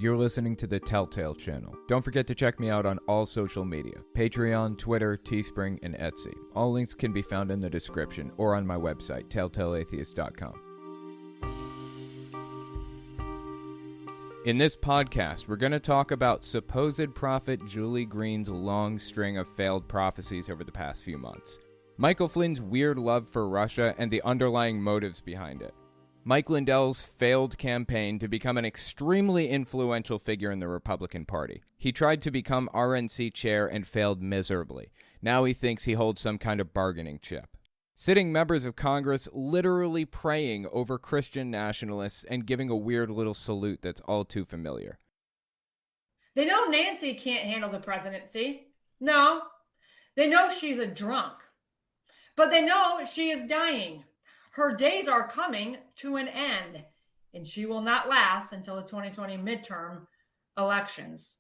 You're listening to the Telltale channel. Don't forget to check me out on all social media: Patreon, Twitter, Teespring, and Etsy. All links can be found in the description or on my website, telltaleatheist.com. In this podcast, we're going to talk about supposed prophet Julie Green's long string of failed prophecies over the past few months, Michael Flynn's weird love for Russia and the underlying motives behind it, Mike Lindell's failed campaign to become an extremely influential figure in the Republican Party. He tried to become RNC chair and failed miserably. Now he thinks he holds some kind of bargaining chip. Sitting members of Congress literally praying over Christian nationalists and giving a weird little salute that's all too familiar. They know Nancy can't handle the presidency. No, they know she's a drunk. But they know she is dying. Her days are coming to an end, and she will not last until the 2020 midterm elections.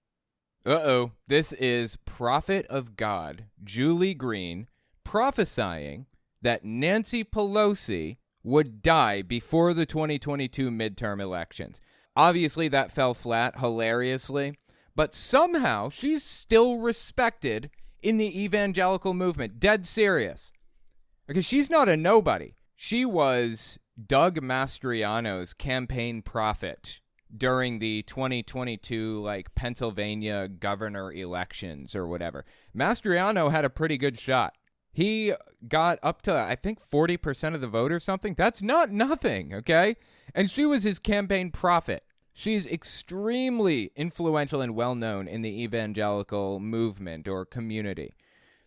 Uh-oh. This is Prophet of God, Julie Green, prophesying that Nancy Pelosi would die before the 2022 midterm elections. Obviously, that fell flat, hilariously, but somehow she's still respected in the evangelical movement. Dead serious. Because she's not a nobody. She was Doug Mastriano's campaign prophet during the 2022, Pennsylvania governor elections or whatever. Mastriano had a pretty good shot. He got up to, I think, 40% of the vote or something. That's not nothing, okay? And she was his campaign prophet. She's extremely influential and well-known in the evangelical movement or community.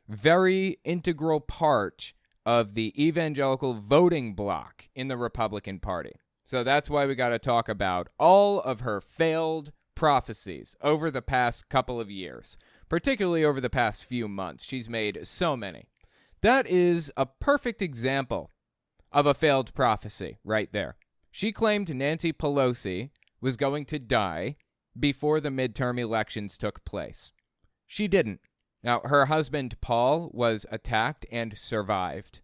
Very integral part of the evangelical voting bloc in the Republican Party. So that's why we got to talk about all of her failed prophecies over the past couple of years, particularly over the past few months. She's made so many. That is a perfect example of a failed prophecy right there. She claimed Nancy Pelosi was going to die before the midterm elections took place. She didn't. Now, her husband, Paul, was attacked and survived.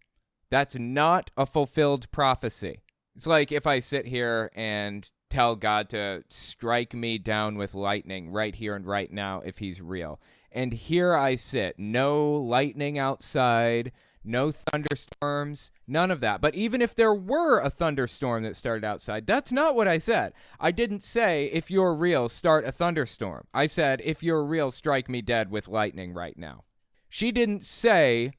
That's not a fulfilled prophecy. It's like if I sit here and tell God to strike me down with lightning right here and right now if he's real. And here I sit, no lightning outside, no thunderstorms, none of that. But even if there were a thunderstorm that started outside, that's not what I said. I didn't say, if you're real, start a thunderstorm. I said, if you're real, strike me dead with lightning right now. She didn't say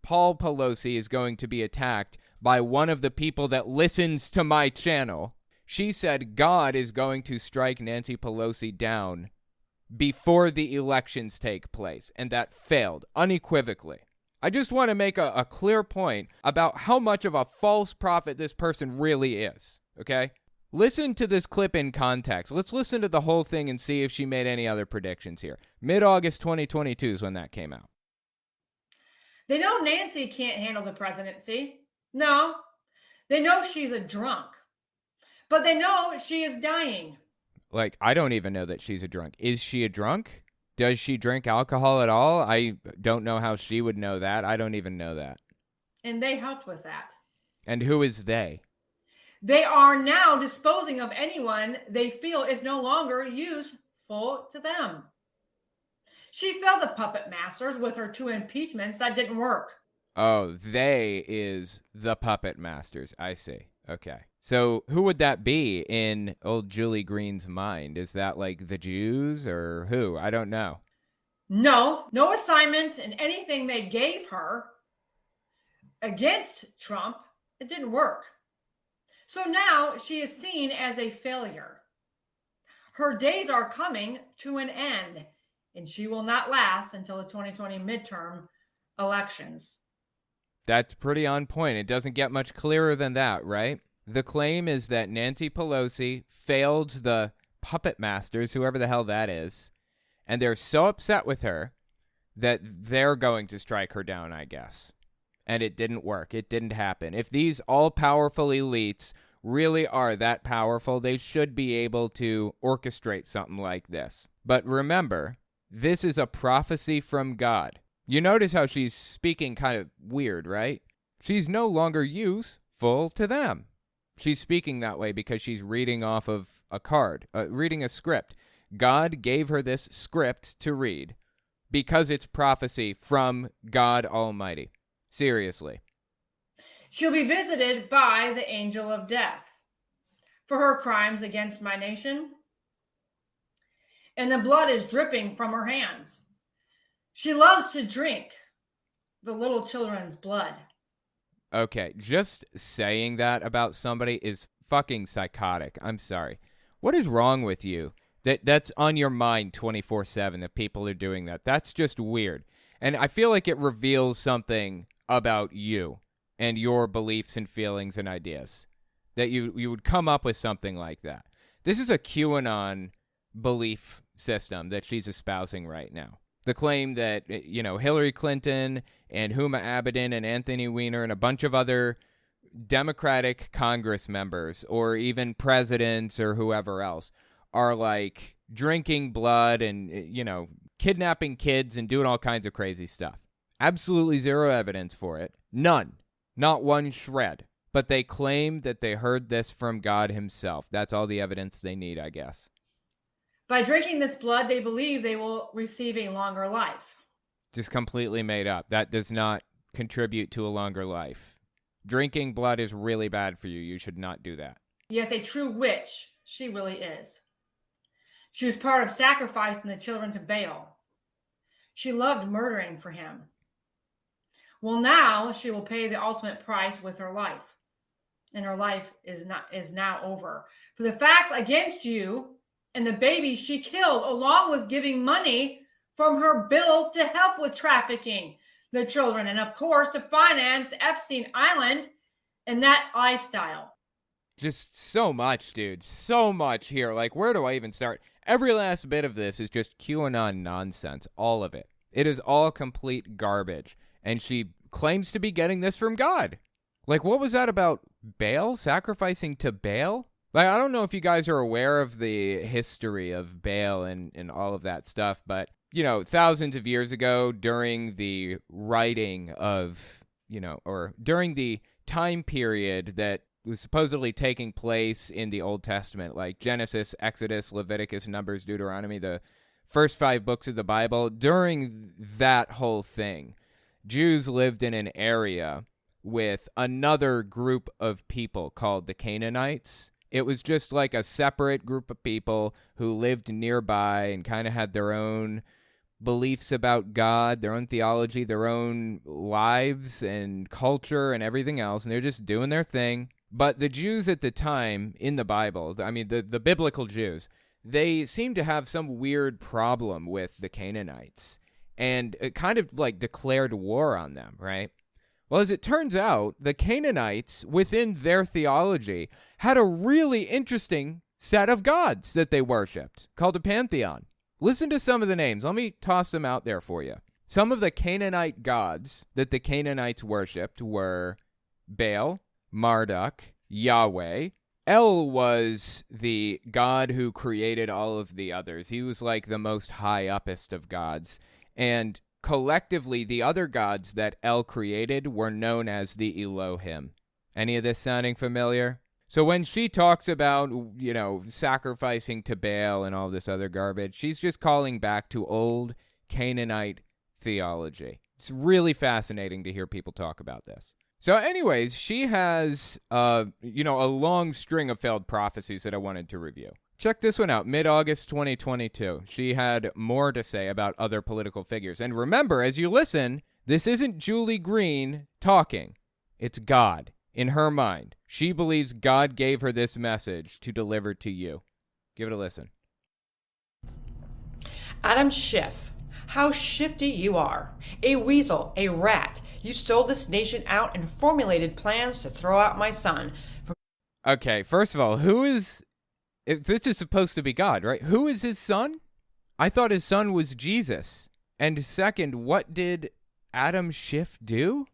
Paul Pelosi is going to be attacked by one of the people that listens to my channel. She said God is going to strike Nancy Pelosi down before the elections take place, and that failed unequivocally. I just want to make a clear point about how much of a false prophet this person really is, okay? Listen to this clip in context. Let's listen to the whole thing and see if she made any other predictions here. Mid-August 2022 is when that came out. They know Nancy can't handle the presidency. No, they know she's a drunk. But they know she is dying. I don't even know that she's a drunk. Is she a drunk? Does she drink alcohol at all? I don't know how she would know that. I don't even know that. And they helped with that. And who is they? They are now disposing of anyone they feel is no longer useful to them. She failed the puppet masters with her 2 impeachments that didn't work. Oh, they is the puppet masters. I see. Okay. So who would that be in old Julie Green's mind? Is that the Jews or who? I don't know. No assignment and anything they gave her against Trump, it didn't work. So now she is seen as a failure. Her days are coming to an end, and she will not last until the 2020 midterm elections. That's pretty on point. It doesn't get much clearer than that, right? The claim is that Nancy Pelosi failed the puppet masters, whoever the hell that is, and they're so upset with her that they're going to strike her down, I guess. And it didn't work. It didn't happen. If these all-powerful elites really are that powerful, they should be able to orchestrate something like this. But remember, this is a prophecy from God. You notice how she's speaking kind of weird, right? She's no longer useful to them. She's speaking that way because she's reading off of a card, reading a script. God gave her this script to read because it's prophecy from God Almighty. Seriously. She'll be visited by the angel of death for her crimes against my nation. And the blood is dripping from her hands. She loves to drink the little children's blood. Okay, just saying that about somebody is fucking psychotic. I'm sorry. What is wrong with you? That's on your mind 24/7 that people are doing that. That's just weird. And I feel like it reveals something about you and your beliefs and feelings and ideas, that you would come up with something like that. This is a QAnon belief system that she's espousing right now. The claim that, Hillary Clinton and Huma Abedin and Anthony Weiner and a bunch of other Democratic Congress members or even presidents or whoever else are like drinking blood and, kidnapping kids and doing all kinds of crazy stuff. Absolutely zero evidence for it. None. Not one shred. But they claim that they heard this from God himself. That's all the evidence they need, I guess. By drinking this blood, they believe they will receive a longer life. Just completely made up. That does not contribute to a longer life. Drinking blood is really bad for you. You should not do that. Yes, a true witch. She really is. She was part of sacrificing the children to Baal. She loved murdering for him. Well, now she will pay the ultimate price with her life. And her life is now over. For the facts against you and the baby she killed, along with giving money from her bills to help with trafficking the children, and of course to finance Epstein Island and that lifestyle. Just so much, dude. So much here. Like, where do I even start? Every last bit of this is just QAnon nonsense. All of it. It is all complete garbage. And she claims to be getting this from God. Like, what was that about Baal? Sacrificing to Baal? Like, I don't know if you guys are aware of the history of Baal and all of that stuff, but, thousands of years ago during the writing of, or during the time period that was supposedly taking place in the Old Testament, like Genesis, Exodus, Leviticus, Numbers, Deuteronomy, the first 5 books of the Bible, during that whole thing, Jews lived in an area with another group of people called the Canaanites. It was just like a separate group of people who lived nearby and kind of had their own beliefs about God, their own theology, their own lives and culture and everything else, and they're just doing their thing. But the Jews at the time in the Bible, I mean, the biblical Jews, they seemed to have some weird problem with the Canaanites, and it kind of like declared war on them, right? Well, as it turns out, the Canaanites, within their theology, had a really interesting set of gods that they worshipped, called a pantheon. Listen to some of the names. Let me toss them out there for you. Some of the Canaanite gods that the Canaanites worshipped were Baal, Marduk, Yahweh. El was the god who created all of the others. He was like the most high-uppest of gods. And collectively, the other gods that El created were known as the Elohim. Any of this sounding familiar? So when she talks about, sacrificing to Baal and all this other garbage, she's just calling back to old Canaanite theology. It's really fascinating to hear people talk about this. So anyways, she has, a long string of failed prophecies that I wanted to review. Check this one out. Mid-August 2022. She had more to say about other political figures. And remember, as you listen, this isn't Julie Green talking. It's God. In her mind, she believes God gave her this message to deliver to you. Give it a listen. Adam Schiff, how shifty you are. A weasel, a rat. You sold this nation out and formulated plans to throw out my son. Okay, first of all, this is supposed to be God, right? Who is his son? I thought his son was Jesus. And second, what did Adam Schiff do?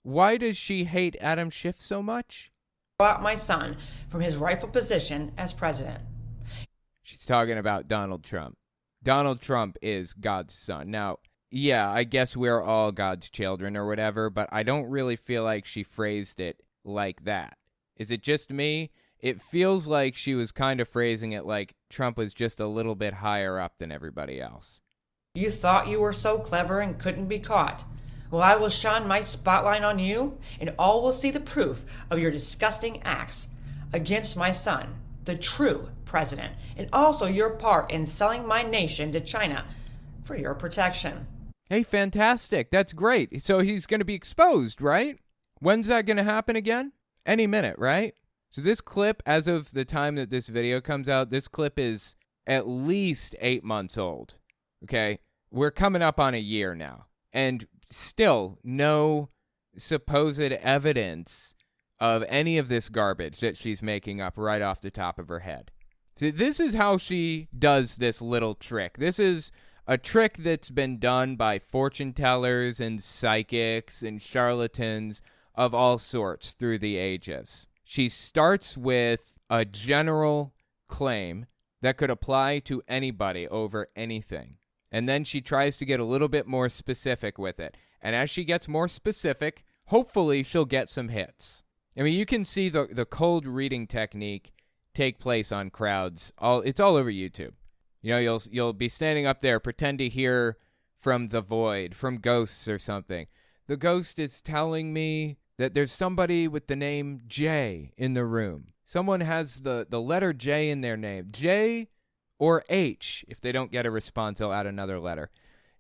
Why does she hate Adam Schiff so much? Throw out my son from his rightful position as president. She's talking about Donald Trump. Donald Trump is God's son. Now, yeah, I guess we're all God's children or whatever, but I don't really feel like she phrased it like that. Is it just me? it feels like she was kind of phrasing it like Trump was just a little bit higher up than everybody else. You thought you were so clever and couldn't be caught. Well, I will shine my spotlight on you, and all will see the proof of your disgusting acts against my son, the true president, and also your part in selling my nation to China for your protection. Hey, fantastic. That's great. So he's going to be exposed, right? When's that going to happen again? Any minute, right? So this clip, as of the time that this video comes out, this clip is at least 8 months old. Okay? We're coming up on a year now. And still no supposed evidence of any of this garbage that she's making up right off the top of her head. So this is how she does this little trick. This is a trick that's been done by fortune tellers and psychics and charlatans of all sorts through the ages. She starts with a general claim that could apply to anybody over anything. And then she tries to get a little bit more specific with it. And as she gets more specific, hopefully she'll get some hits. I mean, you can see the cold reading technique take place on crowds. It's all over YouTube. You know, you'll be standing up there, pretend to hear from the void, from ghosts or something. The ghost is telling me that there's somebody with the name J in the room. Someone has the letter J in their name. J or H. If they don't get a response, they'll add another letter.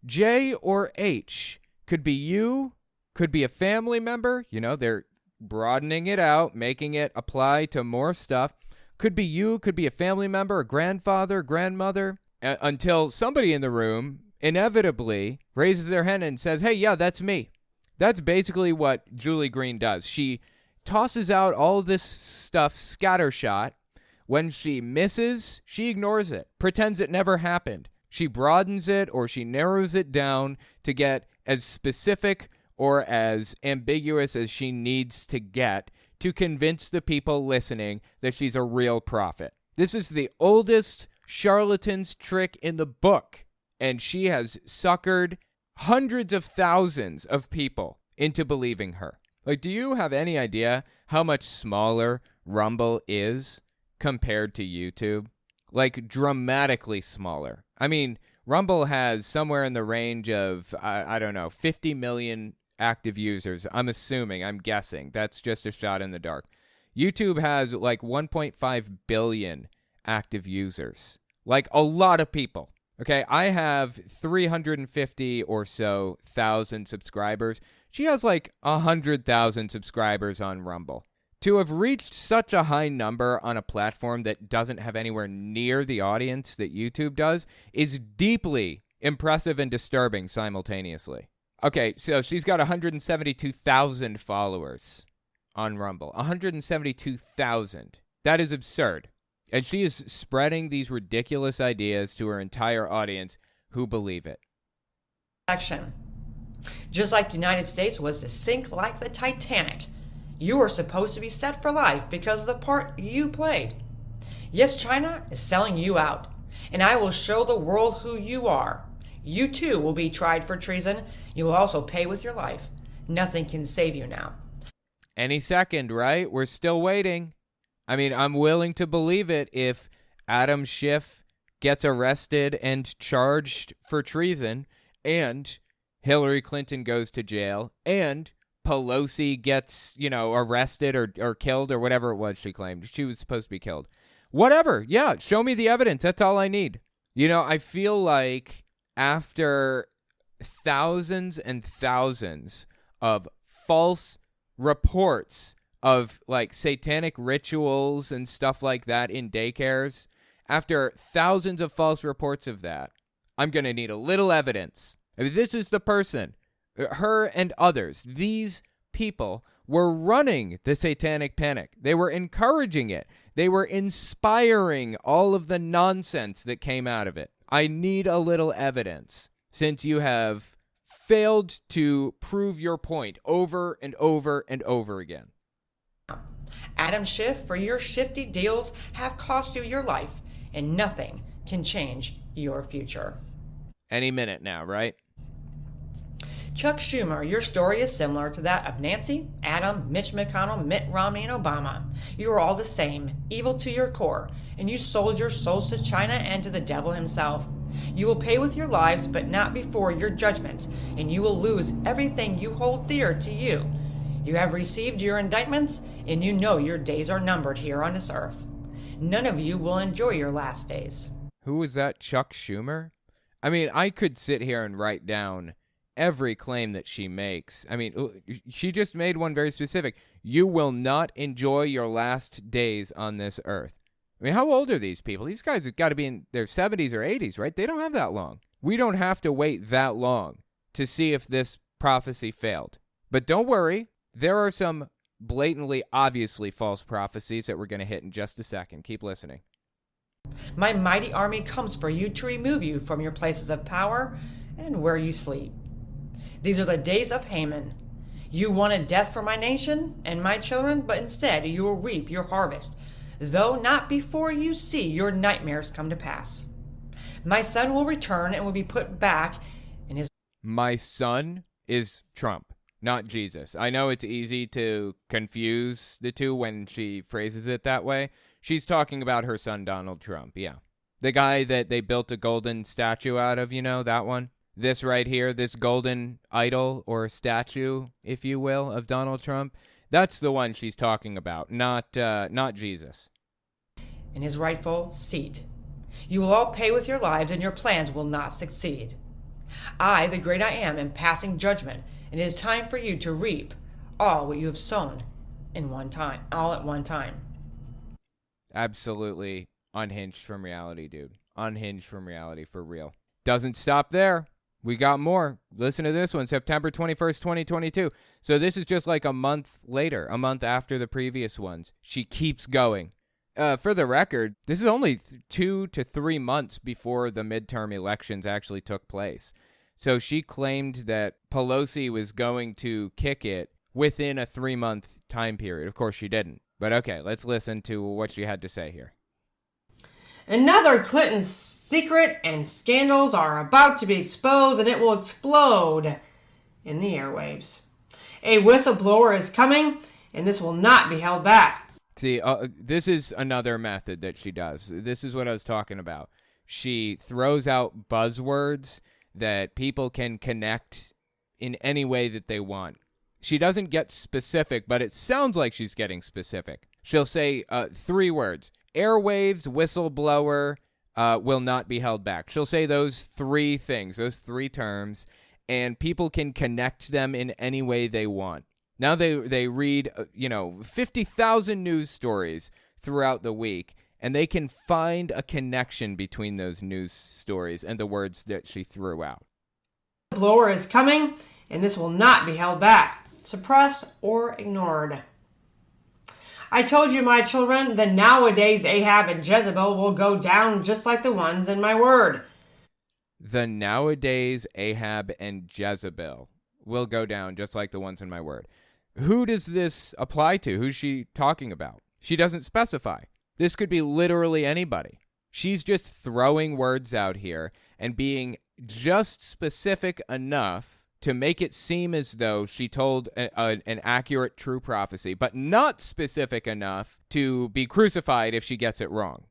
J or H. Could be you, could be a family member. You know, they're broadening it out, making it apply to more stuff. Could be you, could be a family member, a grandfather, grandmother, until somebody in the room inevitably raises their hand and says, hey, yeah, that's me. That's basically what Julie Green does. She tosses out all this stuff scattershot. When she misses, she ignores it, pretends it never happened. She broadens it or she narrows it down to get as specific or as ambiguous as she needs to get to convince the people listening that she's a real prophet. This is the oldest charlatan's trick in the book, and she has suckered hundreds of thousands of people into believing her. Like, do you have any idea how much smaller Rumble is compared to YouTube? Like, dramatically smaller. I mean, Rumble has somewhere in the range of, I don't know, 50 million active users. I'm guessing. That's just a shot in the dark. YouTube has like 1.5 billion active users. Like, a lot of people. Okay, I have 350 or so thousand subscribers. She has like 100,000 subscribers on Rumble. To have reached such a high number on a platform that doesn't have anywhere near the audience that YouTube does is deeply impressive and disturbing simultaneously. Okay, so she's got 172,000 followers on Rumble. 172,000. That is absurd. And she is spreading these ridiculous ideas to her entire audience who believe it. Action. Just like the United States was to sink like the Titanic, you are supposed to be set for life because of the part you played. Yes, China is selling you out, and I will show the world who you are. You too will be tried for treason. You will also pay with your life. Nothing can save you now. Any second, right? We're still waiting. I mean, I'm willing to believe it if Adam Schiff gets arrested and charged for treason, and Hillary Clinton goes to jail, and Pelosi gets, arrested or killed or whatever it was she claimed. She was supposed to be killed. Whatever. Yeah, show me the evidence. That's all I need. I feel like after thousands and thousands of false reports of like satanic rituals and stuff like that in daycares, after thousands of false reports of that, I'm going to need a little evidence. I mean, this is the person, her and others. These people were running the satanic panic. They were encouraging it. They were inspiring all of the nonsense that came out of it. I need a little evidence since you have failed to prove your point over and over and over again. Adam Schiff, for your shifty deals have cost you your life, and nothing can change your future. Any minute now, right? Chuck Schumer, your story is similar to that of Nancy, Adam, Mitch McConnell, Mitt Romney, and Obama. You are all the same, evil to your core, and you sold your souls to China and to the devil himself. You will pay with your lives, but not before your judgments, and you will lose everything you hold dear to you. You have received your indictments, and you know your days are numbered here on this earth. None of you will enjoy your last days. Who was that, Chuck Schumer? I mean, I could sit here and write down every claim that she makes. I mean, she just made one very specific. You will not enjoy your last days on this earth. I mean, how old are these people? These guys have got to be in their 70s or 80s, right? They don't have that long. We don't have to wait that long to see if this prophecy failed. But don't worry, there are some blatantly, obviously false prophecies that we're going to hit in just a second. Keep listening. My mighty army comes for you to remove you from your places of power and where you sleep. These are the days of Haman. You wanted death for my nation and my children, but instead you will reap your harvest, though not before you see your nightmares come to pass. My son will return and will be put back in his... My son is Trump, not Jesus. I know it's easy to confuse the two when she phrases it that way. She's talking about her son, Donald Trump, yeah. The guy that they built a golden statue out of, you know, that one? This right here, this golden idol or statue, if you will, of Donald Trump. That's the one she's talking about, not Jesus. In his rightful seat. You will all pay with your lives, and your plans will not succeed. I, the great I am passing judgment, and it is time for you to reap all what you have sown in one time, all at one time. Absolutely unhinged from reality, dude. Unhinged from reality, for real. Doesn't stop there. We got more. Listen to this one, September 21st, 2022. So this is just like a month later, a month after the previous ones. She keeps going. For the record, this is only 2 to 3 months before the midterm elections actually took place. So she claimed that Pelosi was going to kick it within a 3-month time period. Of course, she didn't. But okay, let's listen to what she had to say here. Another Clinton secret and scandals are about to be exposed, and it will explode in the airwaves. A whistleblower is coming, and this will not be held back. See, this is another method that she does. This is what I was talking about. She throws out buzzwords that people can connect in any way that they want. She doesn't get specific, but it sounds like she's getting specific. She'll say 3 words. Airwaves, whistleblower, will not be held back. She'll say those 3 things, those 3 terms, and people can connect them in any way they want. Now they read, 50,000 news stories throughout the week, and they can find a connection between those news stories and the words that she threw out. The blower is coming, and this will not be held back, suppressed, or ignored. I told you, my children, the nowadays Ahab and Jezebel will go down just like the ones in my word. The nowadays Ahab and Jezebel will go down just like the ones in my word. Who does this apply to? Who's she talking about? She doesn't specify. This could be literally anybody. She's just throwing words out here and being just specific enough to make it seem as though she told an accurate, true prophecy, but not specific enough to be crucified if she gets it wrong.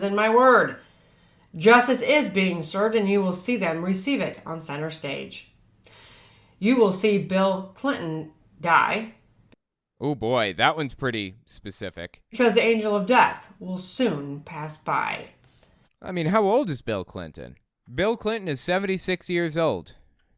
In my word, justice is being served, and you will see them receive it on center stage. You will see Bill Clinton die. Oh boy, that one's pretty specific. Because the angel of death will soon pass by. I mean, how old is Bill Clinton? Bill Clinton is 76 years old.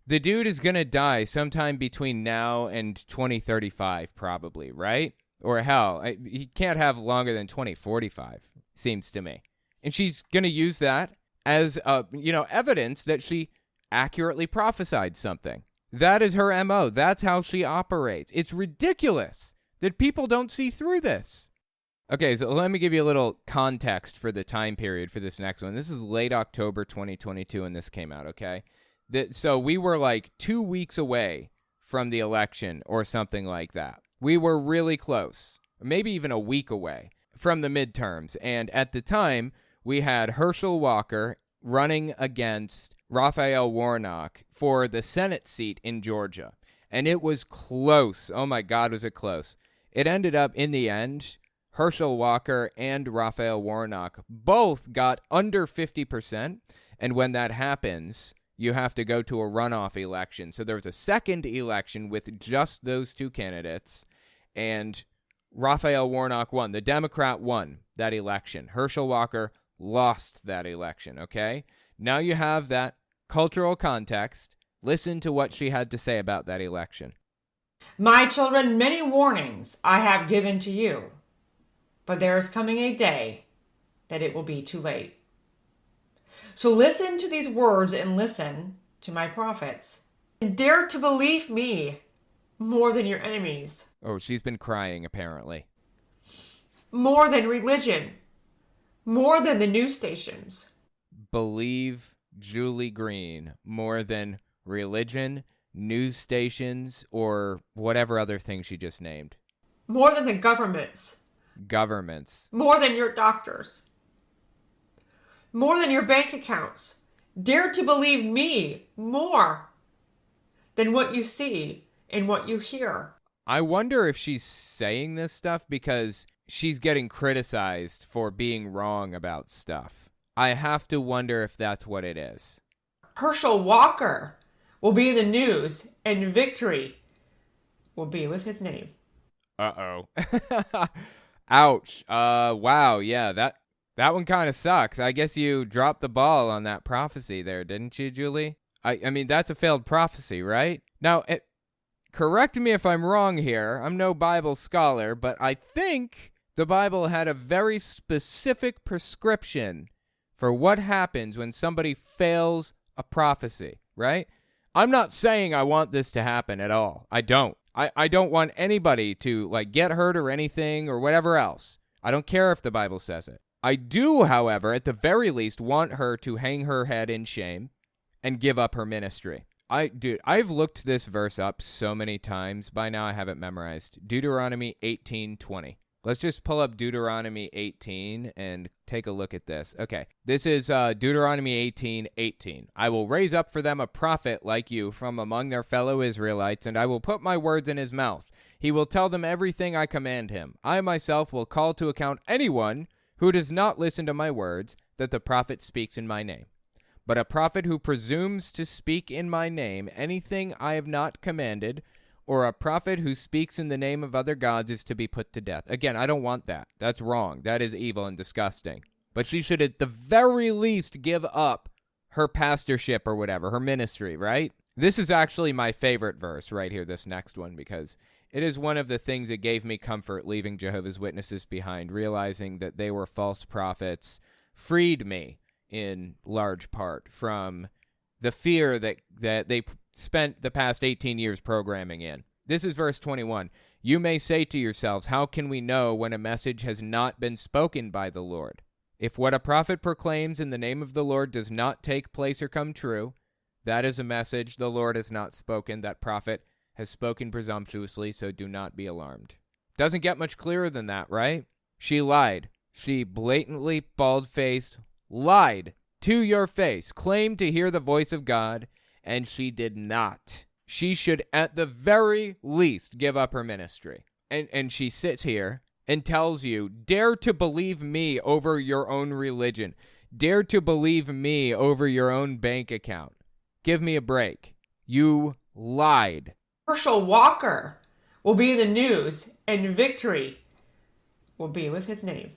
The dude is going to die sometime between now and 2035, probably, right? Or hell, he can't have longer than 2045, seems to me. And she's going to use that as, evidence that she accurately prophesied something. That is her MO. That's how she operates. It's ridiculous that people don't see through this. Okay, so let me give you a little context for the time period for this next one. This is late October 2022 when this came out, okay? So we were like 2 weeks away from the election or something like that. We were really close, maybe even a week away from the midterms. And at the time, we had Herschel Walker running against Raphael Warnock for the Senate seat in Georgia. And it was close. Oh my God, was it close. It ended up, in the end, Herschel Walker and Raphael Warnock both got under 50%. And when that happens, you have to go to a runoff election. So there was a second election with just those two candidates, and Raphael Warnock won. The Democrat won that election. Herschel Walker lost that election, okay? Now you have that cultural context. Listen to what she had to say about that election. My children, many warnings I have given to you, but there is coming a day that it will be too late. So listen to these words and listen to my prophets. And dare to believe me more than your enemies. Oh, she's been crying, apparently. More than religion. More than the news stations. Believe Julie Green more than religion, news stations, or whatever other thing she just named. More than the governments. Governments. More than your doctors. More than your bank accounts. Dare to believe me more than what you see and what you hear. I wonder if she's saying this stuff because she's getting criticized for being wrong about stuff. I have to wonder if that's what it is. Herschel Walker will be in the news, and victory will be with his name. Uh-oh. Ouch. Wow, yeah, that one kind of sucks. I guess you dropped the ball on that prophecy there, didn't you, Julie? I mean, that's a failed prophecy, right? Now, correct me if I'm wrong here. I'm no Bible scholar, but I think the Bible had a very specific prescription for what happens when somebody fails a prophecy, right? I'm not saying I want this to happen at all. I don't. I don't want anybody to, get hurt or anything or whatever else. I don't care if the Bible says it. I do, however, at the very least, want her to hang her head in shame and give up her ministry. I've looked this verse up so many times. By now I have it memorized. Deuteronomy 18:20. Let's just pull up Deuteronomy 18 and take a look at this. Okay, this is Deuteronomy 18:18. I will raise up for them a prophet like you from among their fellow Israelites, and I will put my words in his mouth. He will tell them everything I command him. I myself will call to account anyone who does not listen to my words, that the prophet speaks in my name. But a prophet who presumes to speak in my name anything I have not commanded, or a prophet who speaks in the name of other gods is to be put to death. Again, I don't want that. That's wrong. That is evil and disgusting. But she should at the very least give up her pastorship or whatever, her ministry, right? This is actually my favorite verse right here, this next one, because it is one of the things that gave me comfort leaving Jehovah's Witnesses behind, realizing that they were false prophets, freed me in large part from the fear that they spent the past 18 years programming in. This is verse 21. You may say to yourselves, how can we know when a message has not been spoken by the Lord? If what a prophet proclaims in the name of the Lord does not take place or come true, that is a message the Lord has not spoken. That prophet has spoken presumptuously, so do not be alarmed. Doesn't get much clearer than that, right? She lied. She blatantly, bald-faced, lied to your face, claimed to hear the voice of God, and she did not. She should, at the very least, give up her ministry. And she sits here and tells you, dare to believe me over your own religion. Dare to believe me over your own bank account. Give me a break. You lied. Herschel Walker will be in the news, and victory will be with his name.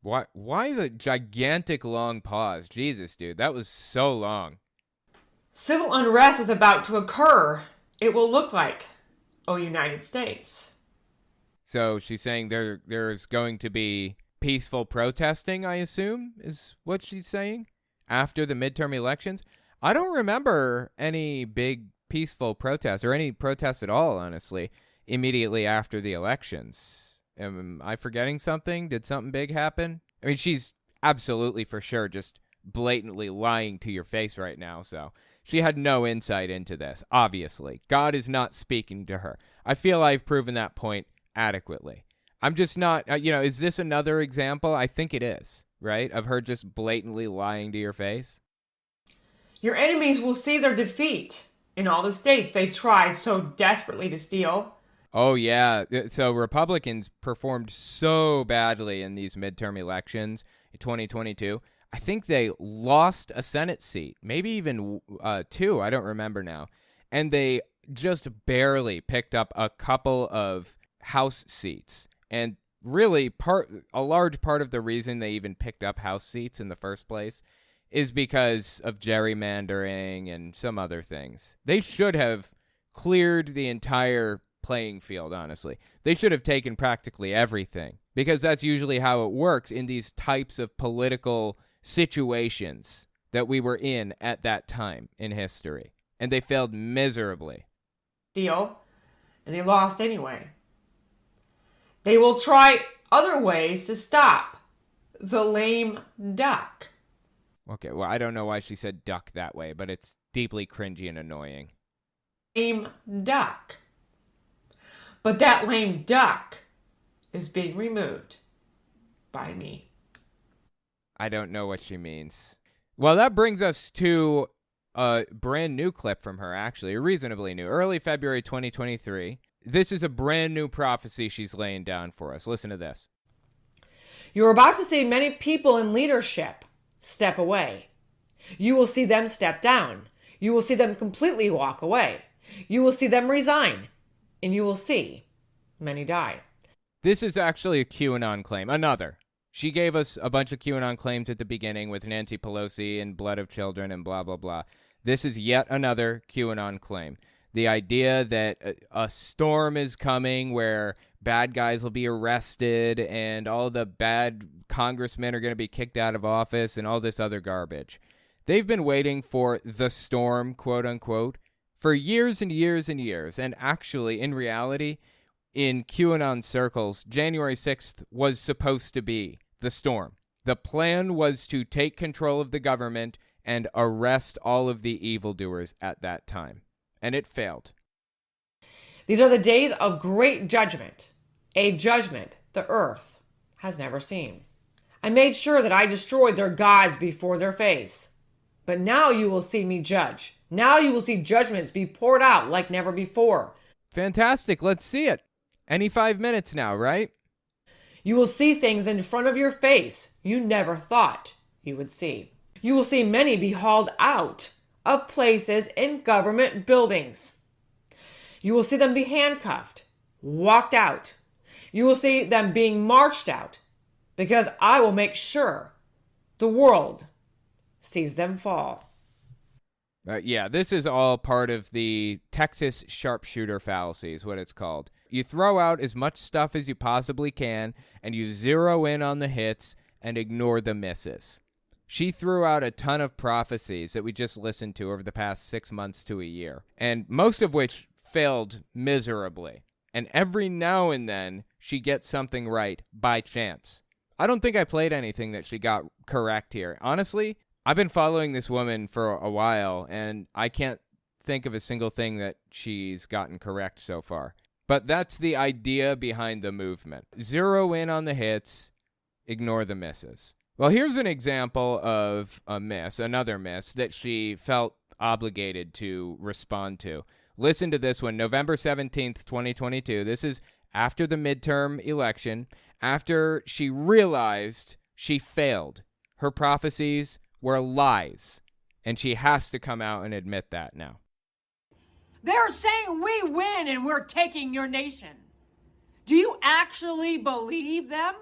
Why the gigantic long pause? Jesus, dude, that was so long. Civil unrest is about to occur. It will look like, United States. So she's saying there's going to be peaceful protesting, I assume, is what she's saying, after the midterm elections. I don't remember any big peaceful protests or any protests at all, honestly, immediately after the elections. Am I forgetting something? Did something big happen? I mean, she's absolutely for sure just blatantly lying to your face right now, so she had no insight into this, obviously. God is not speaking to her. I feel I've proven that point adequately. I'm just not, is this another example? I think it is, right? Of her just blatantly lying to your face. Your enemies will see their defeat in all the states they tried so desperately to steal. Oh, yeah. So Republicans performed so badly in these midterm elections in 2022. I think they lost a Senate seat, maybe even two. I don't remember now. And they just barely picked up a couple of House seats. And really, a large part of the reason they even picked up House seats in the first place is because of gerrymandering and some other things. They should have cleared the entire playing field, honestly. They should have taken practically everything, because that's usually how it works in these types of political situations that we were in at that time in history. And they failed miserably. Steal, and they lost anyway. They will try other ways to stop the lame duck. Okay, well, I don't know why she said duck that way, but it's deeply cringy and annoying. Lame duck. But that lame duck is being removed by me. I don't know what she means. Well, that brings us to a brand new clip from her, actually, reasonably new, early February 2023. This is a brand new prophecy she's laying down for us. Listen to this. You're about to see many people in leadership step away. You will see them step down. You will see them completely walk away. You will see them resign. And you will see many die. This is actually a QAnon claim. Another. She gave us a bunch of QAnon claims at the beginning with Nancy Pelosi and blood of children and blah, blah, blah. This is yet another QAnon claim. The idea that a storm is coming where bad guys will be arrested and all the bad congressmen are going to be kicked out of office and all this other garbage. They've been waiting for the storm, quote unquote, for years and years and years. And actually, in reality, in QAnon circles, January 6th was supposed to be the storm. The plan was to take control of the government and arrest all of the evildoers at that time. And it failed. These are the days of great judgment, a judgment the earth has never seen. I made sure that I destroyed their gods before their face. But now you will see me judge. Now you will see judgments be poured out like never before. Fantastic. Let's see it. Any 5 minutes now, right? You will see things in front of your face you never thought you would see. You will see many be hauled out of places in government buildings. You will see them be handcuffed, walked out. You will see them being marched out, because I will make sure the world sees them fall. Yeah, this is all part of the Texas sharpshooter fallacy is what it's called. You throw out as much stuff as you possibly can, and you zero in on the hits and ignore the misses. She threw out a ton of prophecies that we just listened to over the past 6 months to a year, and most of which failed miserably. And every now and then, she gets something right by chance. I don't think I played anything that she got correct here. Honestly, I've been following this woman for a while, and I can't think of a single thing that she's gotten correct so far. But that's the idea behind the movement. Zero in on the hits, ignore the misses. Well, here's an example of a miss, another miss, that she felt obligated to respond to. Listen to this one, November 17th, 2022. This is after the midterm election, after she realized she failed. Her prophecies were lies, and she has to come out and admit that now. They're saying we win and we're taking your nation. Do you actually believe them?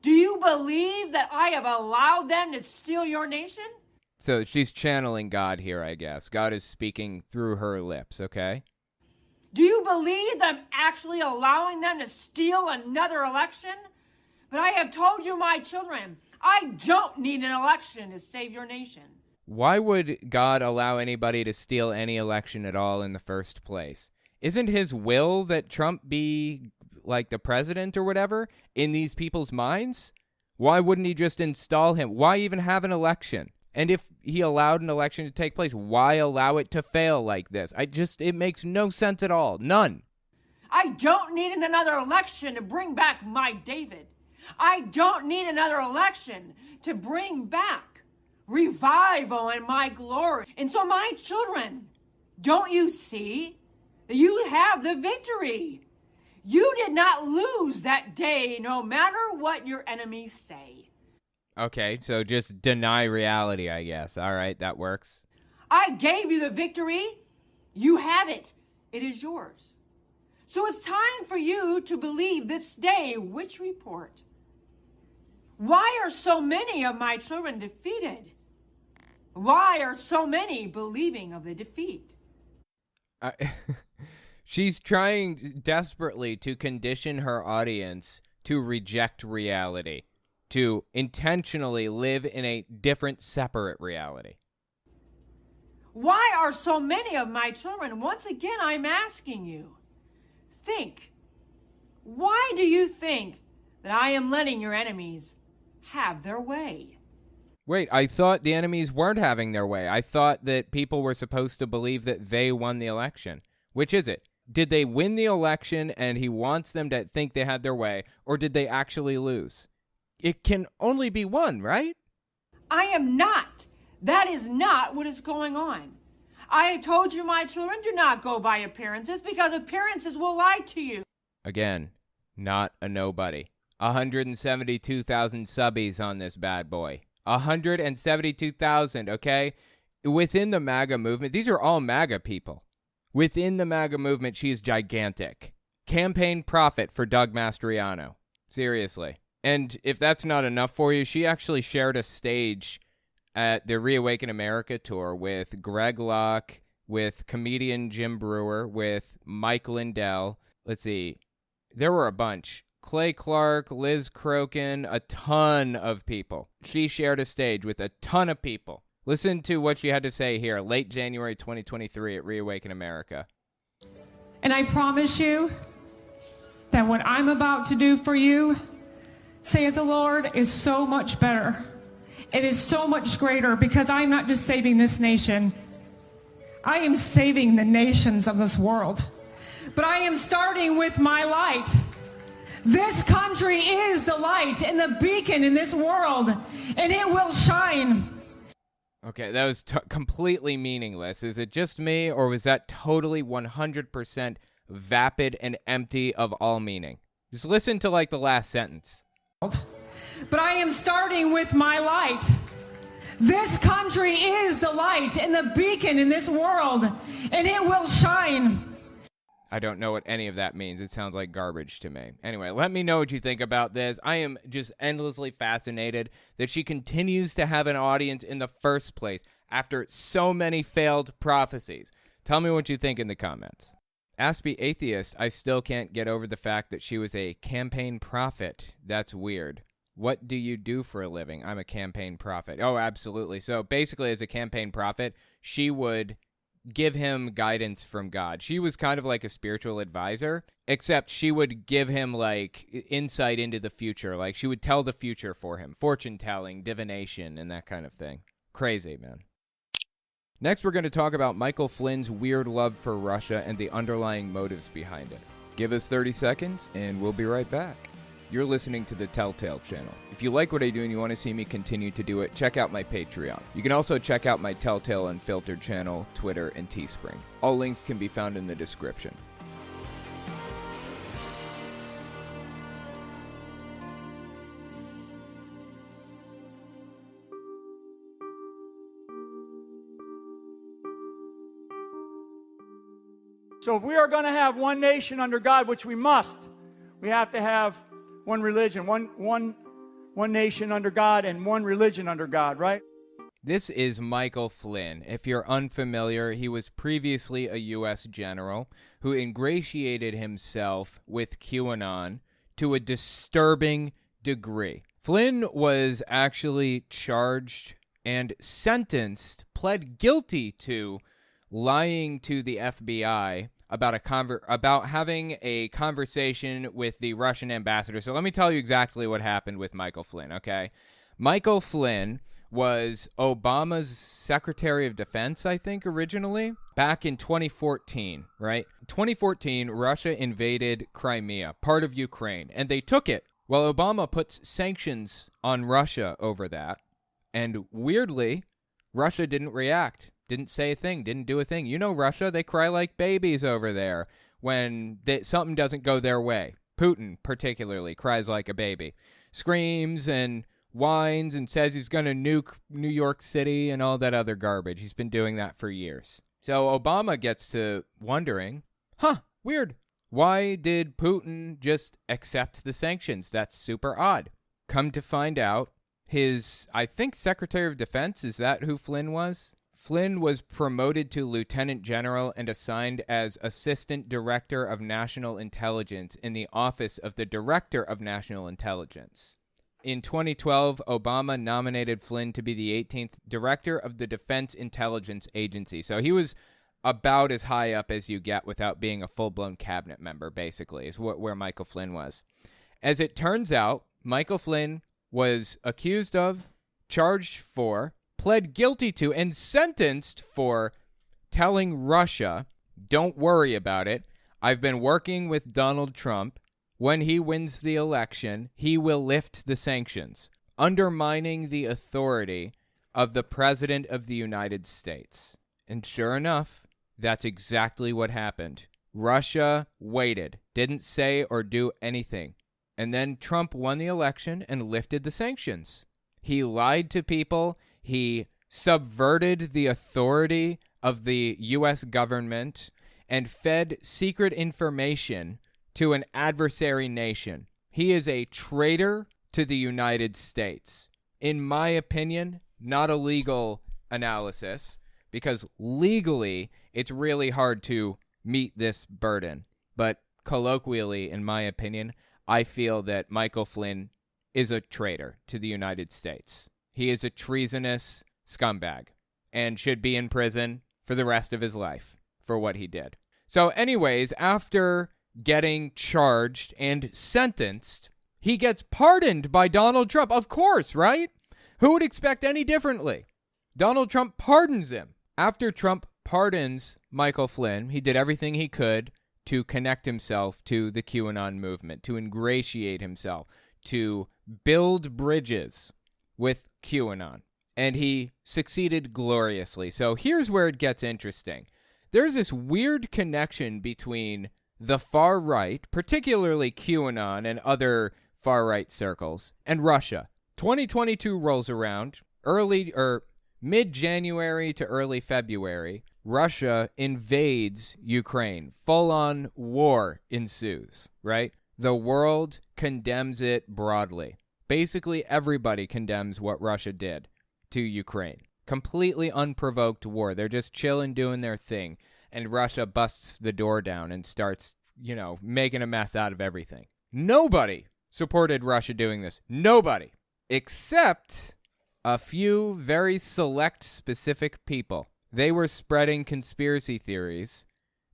Do you believe that I have allowed them to steal your nation? So she's channeling God here, I guess. God is speaking through her lips, okay? Do you believe that I'm actually allowing them to steal another election? But I have told you, my children, I don't need an election to save your nation. Why would God allow anybody to steal any election at all in the first place? Isn't his will that Trump be like the president or whatever in these people's minds? Why wouldn't he just install him? Why even have an election? And if he allowed an election to take place, why allow it to fail like this? It makes no sense at all. None. I don't need another election to bring back my David. I don't need another election to bring back revival and my glory. And so, my children, don't you see that you have the victory? You did not lose that day, no matter what your enemies say. Okay, so just deny reality, I guess. All right, that works. I gave you the victory. You have it. It is yours. So it's time for you to believe this day which report. Why are so many of my children defeated? Why are so many believing of the defeat? She's trying desperately to condition her audience to reject reality, to intentionally live in a different, separate reality. Why are so many of my children? Once again, I'm asking you, think. Why do you think that I am letting your enemies have their way? Wait, I thought the enemies weren't having their way. I thought that people were supposed to believe that they won the election. Which is it? Did they win the election and he wants them to think they had their way, or did they actually lose? It can only be one, right? I am not. That is not what is going on. I told you, my children, do not go by appearances, because appearances will lie to you. Again, not a nobody. 172,000 subbies on this bad boy. 172,000, okay? Within the MAGA movement, these are all MAGA people. Within the MAGA movement, she's gigantic. Campaign profit for Doug Mastriano. Seriously. And if that's not enough for you, she actually shared a stage at the Reawaken America tour with Greg Locke, with comedian Jim Brewer, with Mike Lindell. Let's see. There were a bunch. Clay Clark, Liz Crokin, a ton of people. She shared a stage with a ton of people. Listen to what she had to say here, late January 2023 at Reawaken America. And I promise you that what I'm about to do for you, saith the Lord, is so much better. It is so much greater, because I'm not just saving this nation. I am saving the nations of this world. But I am starting with my light. This country is the light and the beacon in this world, and it will shine. Okay, that was completely meaningless. Is it just me, or was that totally 100% vapid and empty of all meaning? Just listen to, like, the last sentence. But I am starting with my light. This country is the light and the beacon in this world, and it will shine. I don't know what any of that means. It sounds like garbage to me. Anyway, let me know what you think about this. I am just endlessly fascinated that she continues to have an audience in the first place after so many failed prophecies. Tell me what you think in the comments. Aspie Atheist, I still can't get over the fact that she was a campaign prophet. That's weird. What do you do for a living? I'm a campaign prophet. Oh, absolutely. So basically, as a campaign prophet, she would give him guidance from God. She was kind of like a spiritual advisor, except she would give him like insight into the future. Like she would tell the future for him, fortune telling, divination, and that kind of thing. Crazy, man. Next, we're going to talk about Michael Flynn's weird love for Russia and the underlying motives behind it. Give us 30 seconds and we'll be right back. You're listening to the Telltale channel. If you like what I do and you want to see me continue to do it, check out my Patreon. You can also check out my Telltale Unfiltered channel, Twitter, and Teespring. All links can be found in the description. So if we are going to have one nation under God, which we must, we have to have one religion, one nation under God and one religion under God, right? This is Michael Flynn. If you're unfamiliar, he was previously a U.S. general who ingratiated himself with QAnon to a disturbing degree. Flynn was actually charged and sentenced, pled guilty to lying to the FBI about having a conversation with the Russian ambassador. So let me tell you exactly what happened with Michael Flynn, okay? Michael Flynn was Obama's Secretary of Defense, I think, originally, back in 2014, right? 2014, Russia invaded Crimea, part of Ukraine, and they took it. Well, Obama puts sanctions on Russia over that. And weirdly, Russia didn't react, didn't say a thing, didn't do a thing. You know Russia, they cry like babies over there when something doesn't go their way. Putin, particularly, cries like a baby. Screams and whines and says he's going to nuke New York City and all that other garbage. He's been doing that for years. So Obama gets to wondering, weird. Why did Putin just accept the sanctions? That's super odd. Come to find out, his, I think, Secretary of Defense, is that who Flynn was? Flynn was promoted to Lieutenant General and assigned as Assistant Director of National Intelligence in the Office of the Director of National Intelligence. In 2012, Obama nominated Flynn to be the 18th Director of the Defense Intelligence Agency. So he was about as high up as you get without being a full-blown cabinet member, basically, is where Michael Flynn was. As it turns out, Michael Flynn was accused of, charged for, pled guilty to, and sentenced for telling Russia, don't worry about it, I've been working with Donald Trump. When he wins the election, he will lift the sanctions, undermining the authority of the President of the United States. And sure enough, that's exactly what happened. Russia waited, didn't say or do anything. And then Trump won the election and lifted the sanctions. He lied to people. He subverted the authority of the U.S. government and fed secret information to an adversary nation. He is a traitor to the United States. In my opinion, not a legal analysis, because legally it's really hard to meet this burden. But colloquially, in my opinion, I feel that Michael Flynn is a traitor to the United States. He is a treasonous scumbag and should be in prison for the rest of his life for what he did. So anyways, after getting charged and sentenced, he gets pardoned by Donald Trump. Of course, right? Who would expect any differently? Donald Trump pardons him. After Trump pardons Michael Flynn, he did everything he could to connect himself to the QAnon movement, to ingratiate himself, to build bridges with QAnon. And he succeeded gloriously. So here's where it gets interesting. There's this weird connection between the far right, particularly QAnon and other far right circles, and Russia. 2022 rolls around, mid-January to early February. Russia invades Ukraine. Full-on war ensues, right? The world condemns it broadly. Basically, everybody condemns what Russia did to Ukraine. Completely unprovoked war. They're just chilling, doing their thing. And Russia busts the door down and starts, making a mess out of everything. Nobody supported Russia doing this. Nobody. Except a few very select specific people. They were spreading conspiracy theories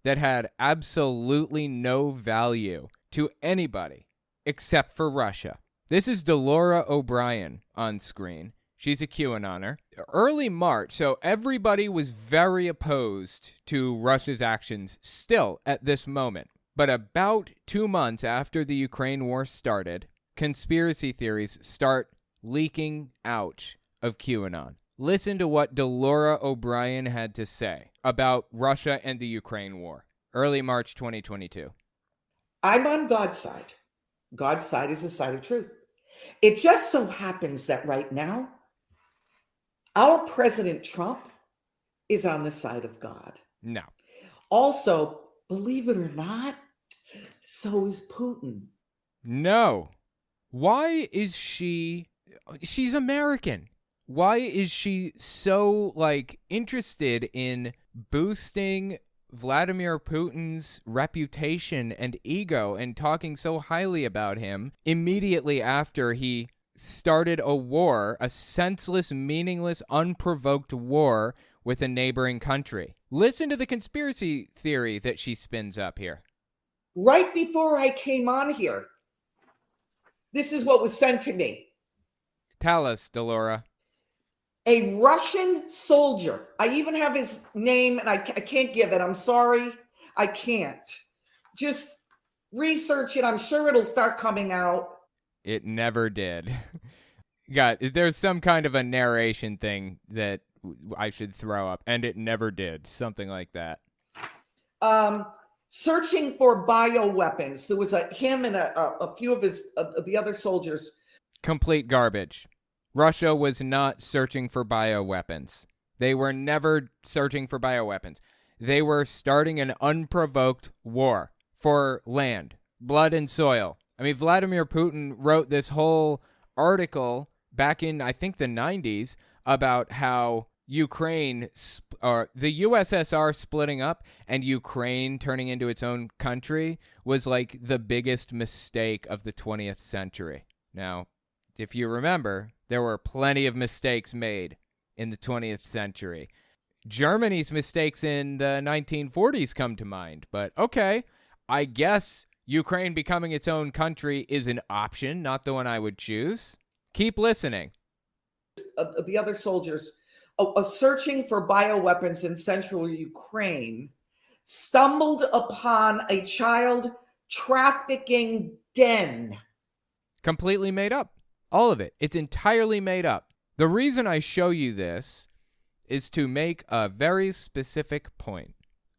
that had absolutely no value to anybody except for Russia. This is Delora O'Brien on screen. She's a QAnoner. Early March, so everybody was very opposed to Russia's actions still at this moment. But about 2 months after the Ukraine war started, conspiracy theories start leaking out of QAnon. Listen to what Delora O'Brien had to say about Russia and the Ukraine war. Early March 2022. I'm on God's side. God's side is the side of truth. It just so happens that right now, our President Trump is on the side of God. No. Also, believe it or not, so is Putin. No. Why is she's American. Why is she so, interested in boosting Vladimir Putin's reputation and ego and talking so highly about him immediately after he started a war, a senseless, meaningless, unprovoked war with a neighboring country? Listen to the conspiracy theory that she spins up here. Right before I came on here, this is what was sent to me. Tell us, Delora. A Russian soldier. I even have his name, and I can't give it. I'm sorry. I can't. Just research it. I'm sure it'll start coming out. It never did. God, there's some kind of a narration thing that I should throw up, and it never did. Something like that. Searching for bioweapons. There was him and a few of the other soldiers. Complete garbage. Russia was not searching for bioweapons. They were never searching for bioweapons. They were starting an unprovoked war for land, blood, and soil. I mean, Vladimir Putin wrote this whole article back in, I think, the 90s about how Ukraine, or the USSR splitting up and Ukraine turning into its own country was like the biggest mistake of the 20th century. Now, if you remember, there were plenty of mistakes made in the 20th century. Germany's mistakes in the 1940s come to mind, but okay, I guess Ukraine becoming its own country is an option, not the one I would choose. Keep listening. The other soldiers searching for bioweapons in central Ukraine stumbled upon a child trafficking den. Completely made up. All of it. It's entirely made up. The reason I show you this is to make a very specific point.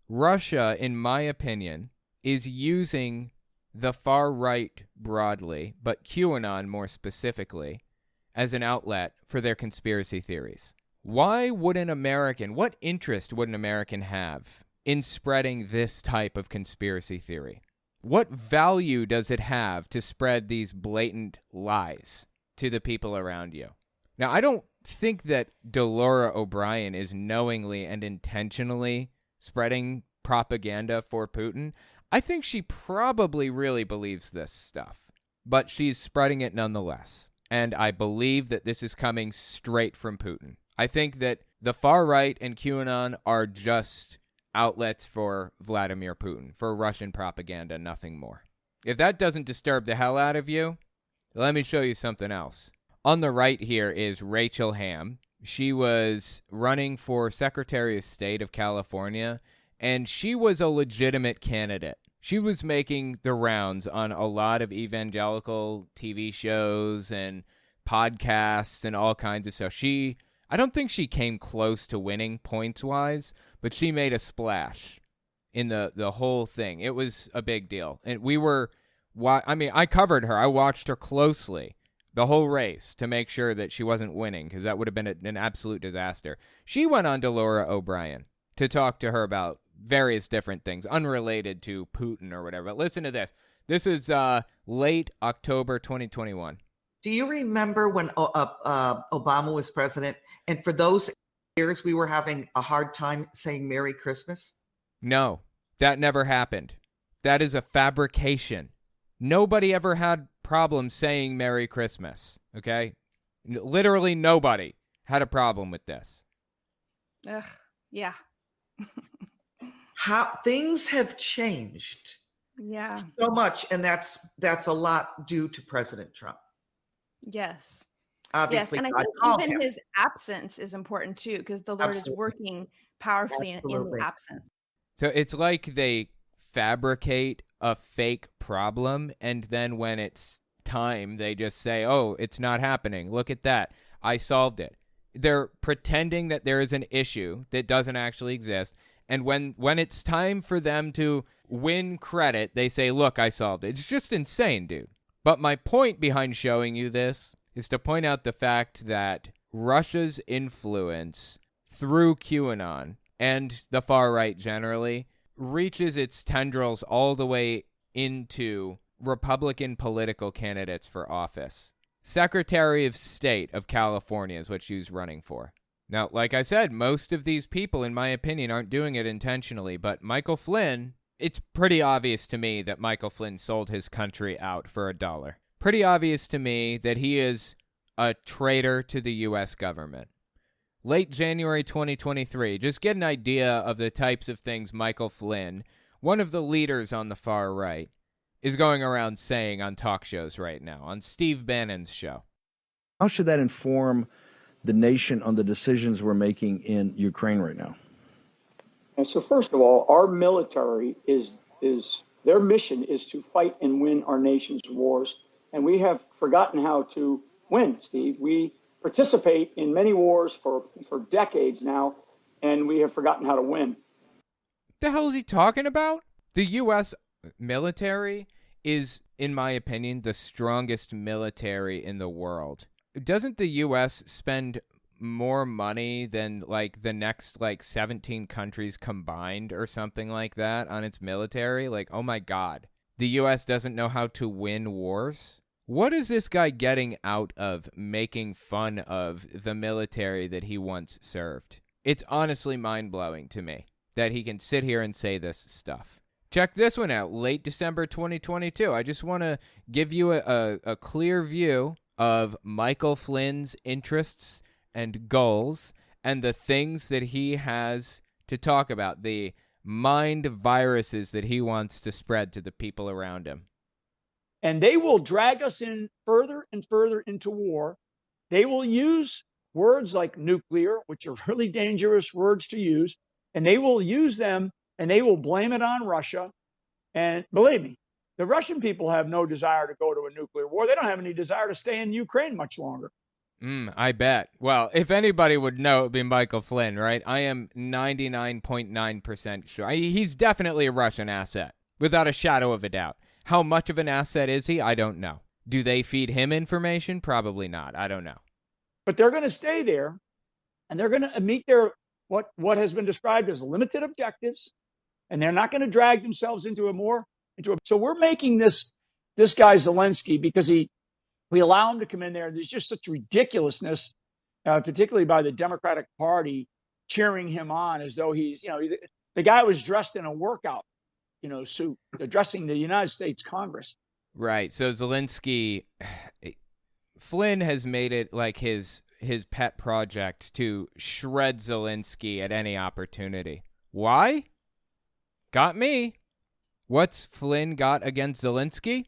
Russia, in my opinion, is using the far right broadly, but QAnon more specifically, as an outlet for their conspiracy theories. Why would what interest would an American have in spreading this type of conspiracy theory? What value does it have to spread these blatant lies to the people around you? Now, I don't think that Delora O'Brien is knowingly and intentionally spreading propaganda for Putin. I think she probably really believes this stuff, but she's spreading it nonetheless. And I believe that this is coming straight from Putin. I think that the far right and QAnon are just outlets for Vladimir Putin, for Russian propaganda, nothing more. If that doesn't disturb the hell out of you, let me show you something else. On the right here is Rachel Hamm. She was running for Secretary of State of California, and she was a legitimate candidate. She was making the rounds on a lot of evangelical TV shows and podcasts and all kinds of stuff. I don't think she came close to winning points-wise, but she made a splash in the whole thing. It was a big deal. And I covered her. I watched her closely the whole race to make sure that she wasn't winning, because that would have been an absolute disaster. She went on to Laura O'Brien to talk to her about various different things unrelated to Putin or whatever. But listen to this. This is late October 2021. Do you remember when Obama was president, and for those years we were having a hard time saying Merry Christmas? No, that never happened. That is a fabrication. Nobody ever had problems saying Merry Christmas, okay? Literally nobody had a problem with this. Ugh, yeah. How things have changed. Yeah. So much, and that's a lot due to President Trump. Yes. Obviously, yes, and I think even his absence is important too, because the Lord is working powerfully in the absence. So it's like they fabricate a fake problem, and then when it's time, they just say, oh, it's not happening. Look at that. I solved it. They're pretending that there is an issue that doesn't actually exist. And when it's time for them to win credit, they say, look, I solved it. It's just insane, dude. But my point behind showing you this is to point out the fact that Russia's influence through QAnon and the far right generally reaches its tendrils all the way into Republican political candidates for office. Secretary of State of California is what she's running for. Now, like I said, most of these people, in my opinion, aren't doing it intentionally, but Michael Flynn, it's pretty obvious to me that Michael Flynn sold his country out for $1. Pretty obvious to me that he is a traitor to the U.S. government. Late January 2023, just get an idea of the types of things Michael Flynn, one of the leaders on the far right, is going around saying on talk shows right now, on Steve Bannon's show. How should that inform the nation on the decisions we're making in Ukraine right now? And so, first of all, our military is their mission is to fight and win our nation's wars. And we have forgotten how to win, Steve. We participate in many wars for decades now, and we have forgotten how to win. The hell is he talking about? The U.S. military is, in my opinion, the strongest military in the world. Doesn't the U.S. spend more money than like the next 17 countries combined or something like that on its military? Like, oh my God, the U.S. doesn't know how to win wars? What is this guy getting out of making fun of the military that he once served? It's honestly mind-blowing to me that he can sit here and say this stuff. Check this one out, late December 2022. I just want to give you a clear view of Michael Flynn's interests and goals and the things that he has to talk about, the mind viruses that he wants to spread to the people around him. And they will drag us in further and further into war. They will use words like nuclear, which are really dangerous words to use, and they will use them and they will blame it on Russia. And believe me, the Russian people have no desire to go to a nuclear war. They don't have any desire to stay in Ukraine much longer. I bet. Well, if anybody would know, it would be Michael Flynn, right? I am 99.9% sure. He's definitely a Russian asset, without a shadow of a doubt. How much of an asset is he? I don't know. Do they feed him information? Probably not. I don't know. But they're going to stay there, and they're going to meet their what has been described as limited objectives, and they're not going to drag themselves into a. So we're making this guy Zelensky because we allow him to come in there. There's just such ridiculousness, particularly by the Democratic Party, cheering him on as though he's, the guy was dressed in a workout, suit, addressing the United States Congress. Right. So Zelensky, Flynn has made it like his pet project to shred Zelensky at any opportunity. Why? Got me. What's Flynn got against Zelensky?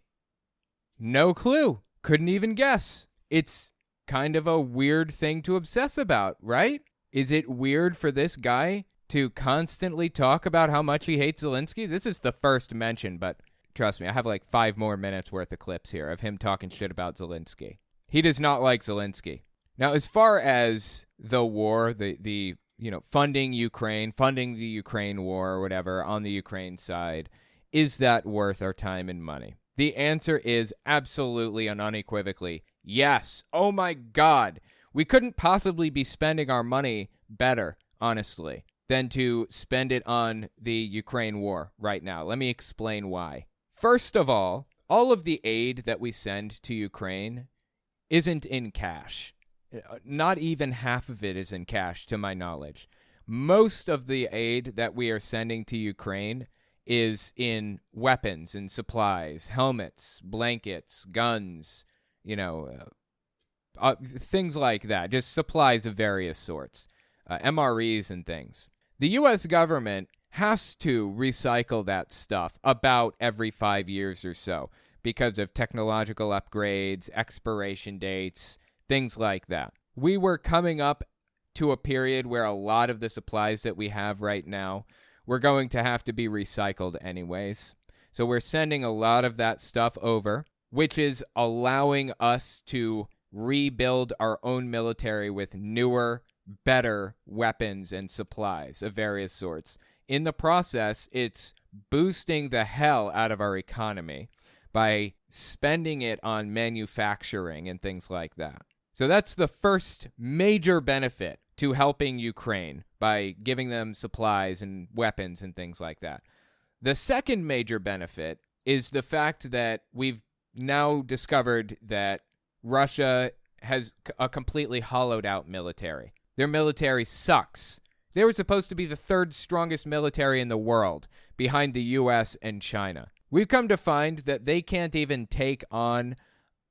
No clue. Couldn't even guess. It's kind of a weird thing to obsess about, right? Is it weird for this guy to constantly talk about how much he hates Zelensky? This is the first mention, but trust me, I have like 5 more minutes worth of clips here of him talking shit about Zelensky. He does not like Zelensky. Now, as far as the war, the funding the Ukraine war or whatever on the Ukraine side, is that worth our time and money? The answer is absolutely and unequivocally yes. Oh my God. We couldn't possibly be spending our money better, honestly, than to spend it on the Ukraine war right now. Let me explain why. First of all of the aid that we send to Ukraine isn't in cash. Not even half of it is in cash, to my knowledge. Most of the aid that we are sending to Ukraine is in weapons and supplies, helmets, blankets, guns, things like that, just supplies of various sorts, MREs and things. The U.S. government has to recycle that stuff about every 5 years or so because of technological upgrades, expiration dates, things like that. We were coming up to a period where a lot of the supplies that we have right now we're going to have to be recycled anyways. So we're sending a lot of that stuff over, which is allowing us to rebuild our own military with newer, better weapons and supplies of various sorts. In the process, it's boosting the hell out of our economy by spending it on manufacturing and things like that. So that's the first major benefit to helping Ukraine by giving them supplies and weapons and things like that. The second major benefit is the fact that we've now discovered that Russia has a completely hollowed out military. Their military sucks. They were supposed to be the third strongest military in the world, behind the US and China. We've come to find that they can't even take on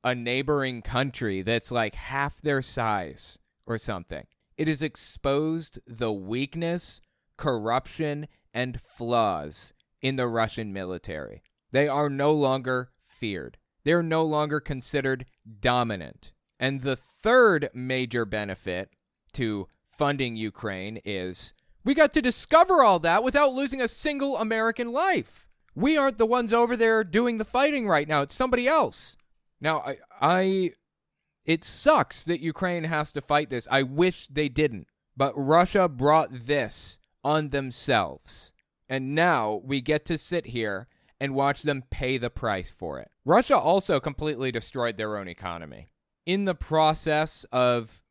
a neighboring country that's like half their size or something. It has exposed the weakness, corruption, and flaws in the Russian military. They are no longer feared. They're no longer considered dominant. And the third major benefit to funding Ukraine is We got to discover all that without losing a single American life. We aren't the ones over there doing the fighting right now. It's somebody else. Now, it sucks that Ukraine has to fight this. I wish they didn't. But Russia brought this on themselves. And now we get to sit here and watch them pay the price for it. Russia also completely destroyed their own economy. In the process of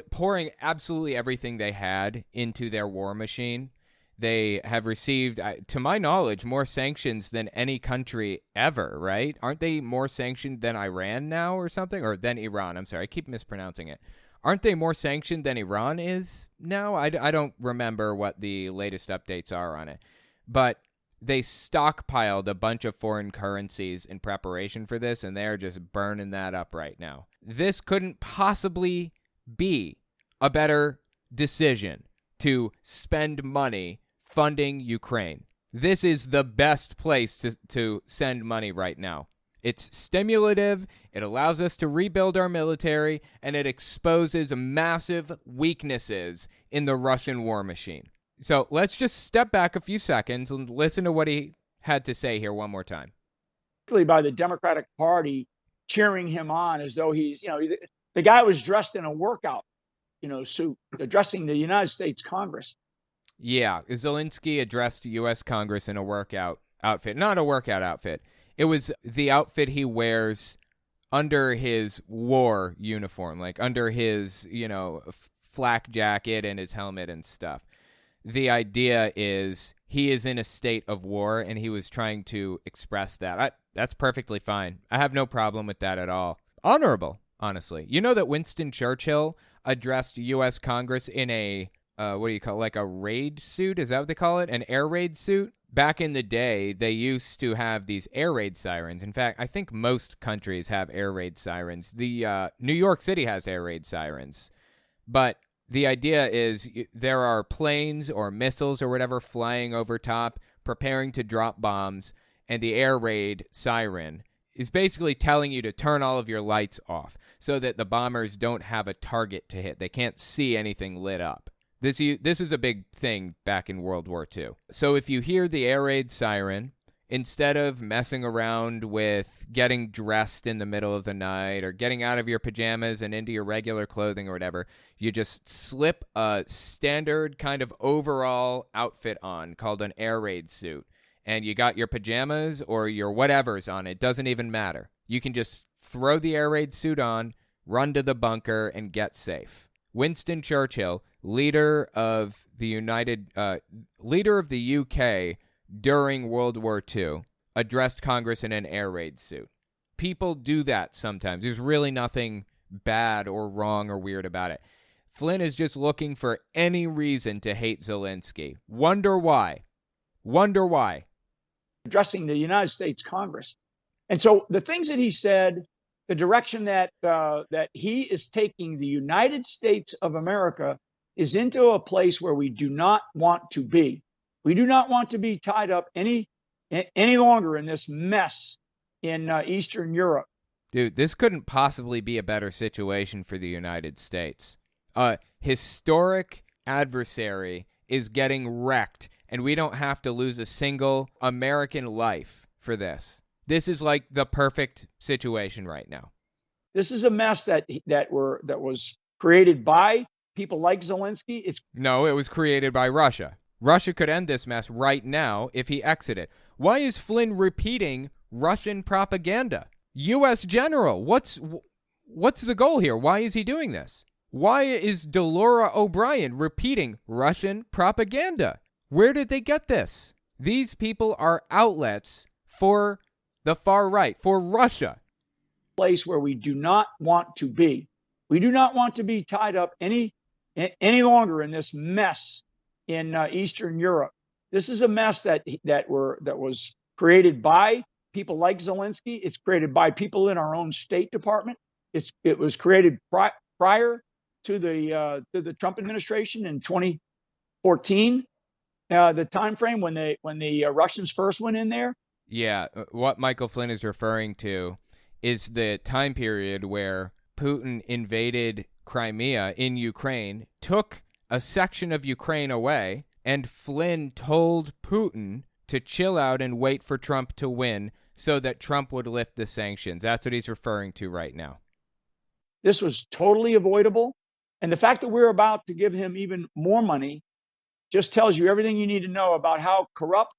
pouring absolutely everything they had into their war machine, they have received, to my knowledge, more sanctions than any country ever, right? Aren't they more sanctioned than Iran now or something? Or than Iran, I'm sorry, I keep mispronouncing it. Aren't they more sanctioned than Iran is now? I don't remember what the latest updates are on it. But they stockpiled a bunch of foreign currencies in preparation for this, and they're just burning that up right now. This couldn't possibly be a better decision to spend money funding Ukraine. This is the best place to send money right now. It's stimulative, it allows us to rebuild our military, and it exposes massive weaknesses in the Russian war machine. So let's just step back a few seconds and listen to what he had to say here one more time. By the Democratic Party cheering him on as though he's, the guy was dressed in a workout, suit, addressing the United States Congress. Yeah, Zelensky addressed U.S. Congress in a workout outfit. Not a workout outfit. It was the outfit he wears under his war uniform, like under his, flak jacket and his helmet and stuff. The idea is he is in a state of war, and he was trying to express that. That's perfectly fine. I have no problem with that at all. Honorable, honestly. You know that Winston Churchill addressed U.S. Congress in a, like a raid suit? Is that what they call it? An air raid suit? Back in the day, they used to have these air raid sirens. In fact, I think most countries have air raid sirens. The New York City has air raid sirens. But the idea is there are planes or missiles or whatever flying over top, preparing to drop bombs, and the air raid siren is basically telling you to turn all of your lights off so that the bombers don't have a target to hit. They can't see anything lit up. This is a big thing back in World War II. So if you hear the air raid siren, instead of messing around with getting dressed in the middle of the night or getting out of your pajamas and into your regular clothing or whatever, you just slip a standard kind of overall outfit on called an air raid suit. And you got your pajamas or your whatever's on. It doesn't even matter. You can just throw the air raid suit on, run to the bunker, and get safe. Winston Churchill, leader of the UK during World War II, addressed Congress in an air raid suit. People do that sometimes. There's really nothing bad or wrong or weird about it. Flynn is just looking for any reason to hate Zelensky. Wonder why. Addressing the United States Congress. And so the things that he said, the direction that he is taking the United States of America is into a place where we do not want to be. We do not want to be tied up any longer in this mess in Eastern Europe. Dude, this couldn't possibly be a better situation for the United States. A historic adversary is getting wrecked, and we don't have to lose a single American life for this. This is like the perfect situation right now. This is a mess that was created by people like Zelensky. No, it was created by Russia. Russia could end this mess right now if he exited. Why is Flynn repeating Russian propaganda? U.S. general, what's the goal here? Why is he doing this? Why is Delora O'Brien repeating Russian propaganda? Where did they get this? These people are outlets for the far right, for Russia. Place where we do not want to be. We do not want to be tied up any longer in this mess in Eastern Europe. This is a mess that was created by people like Zelensky. It's created by people in our own State Department. It was created prior to the Trump administration in 2014, the time frame when the Russians first went in there. Yeah, what Michael Flynn is referring to is the time period where Putin invaded Crimea in Ukraine, took a section of Ukraine away, And Flynn told Putin to chill out and wait for Trump to win so that Trump would lift the sanctions. That's what he's referring to right now. This was totally avoidable. And the fact that we're about to give him even more money just tells you everything you need to know about how corrupt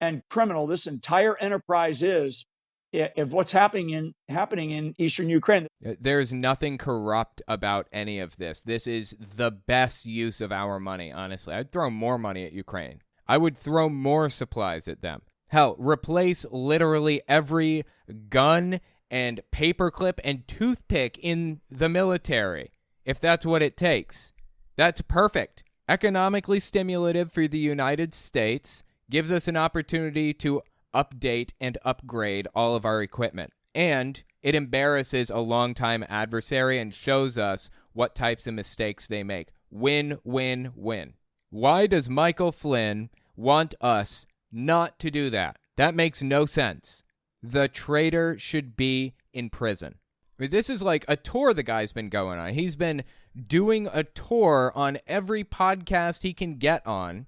and criminal this entire enterprise is, if what's happening in eastern Ukraine. There's nothing corrupt about any of this. This is the best use of our money, honestly. I'd throw more money at Ukraine. I would throw more supplies at them. Hell, replace literally every gun and paperclip and toothpick in the military, if that's what it takes. That's perfect. Economically stimulative for the United States, gives us an opportunity to update and upgrade all of our equipment. And it embarrasses a longtime adversary and shows us what types of mistakes they make. Win, win, win. Why does Michael Flynn want us not to do that? That makes no sense. The traitor should be in prison. I mean, this is like a tour the guy's been going on. He's been doing a tour on every podcast he can get on,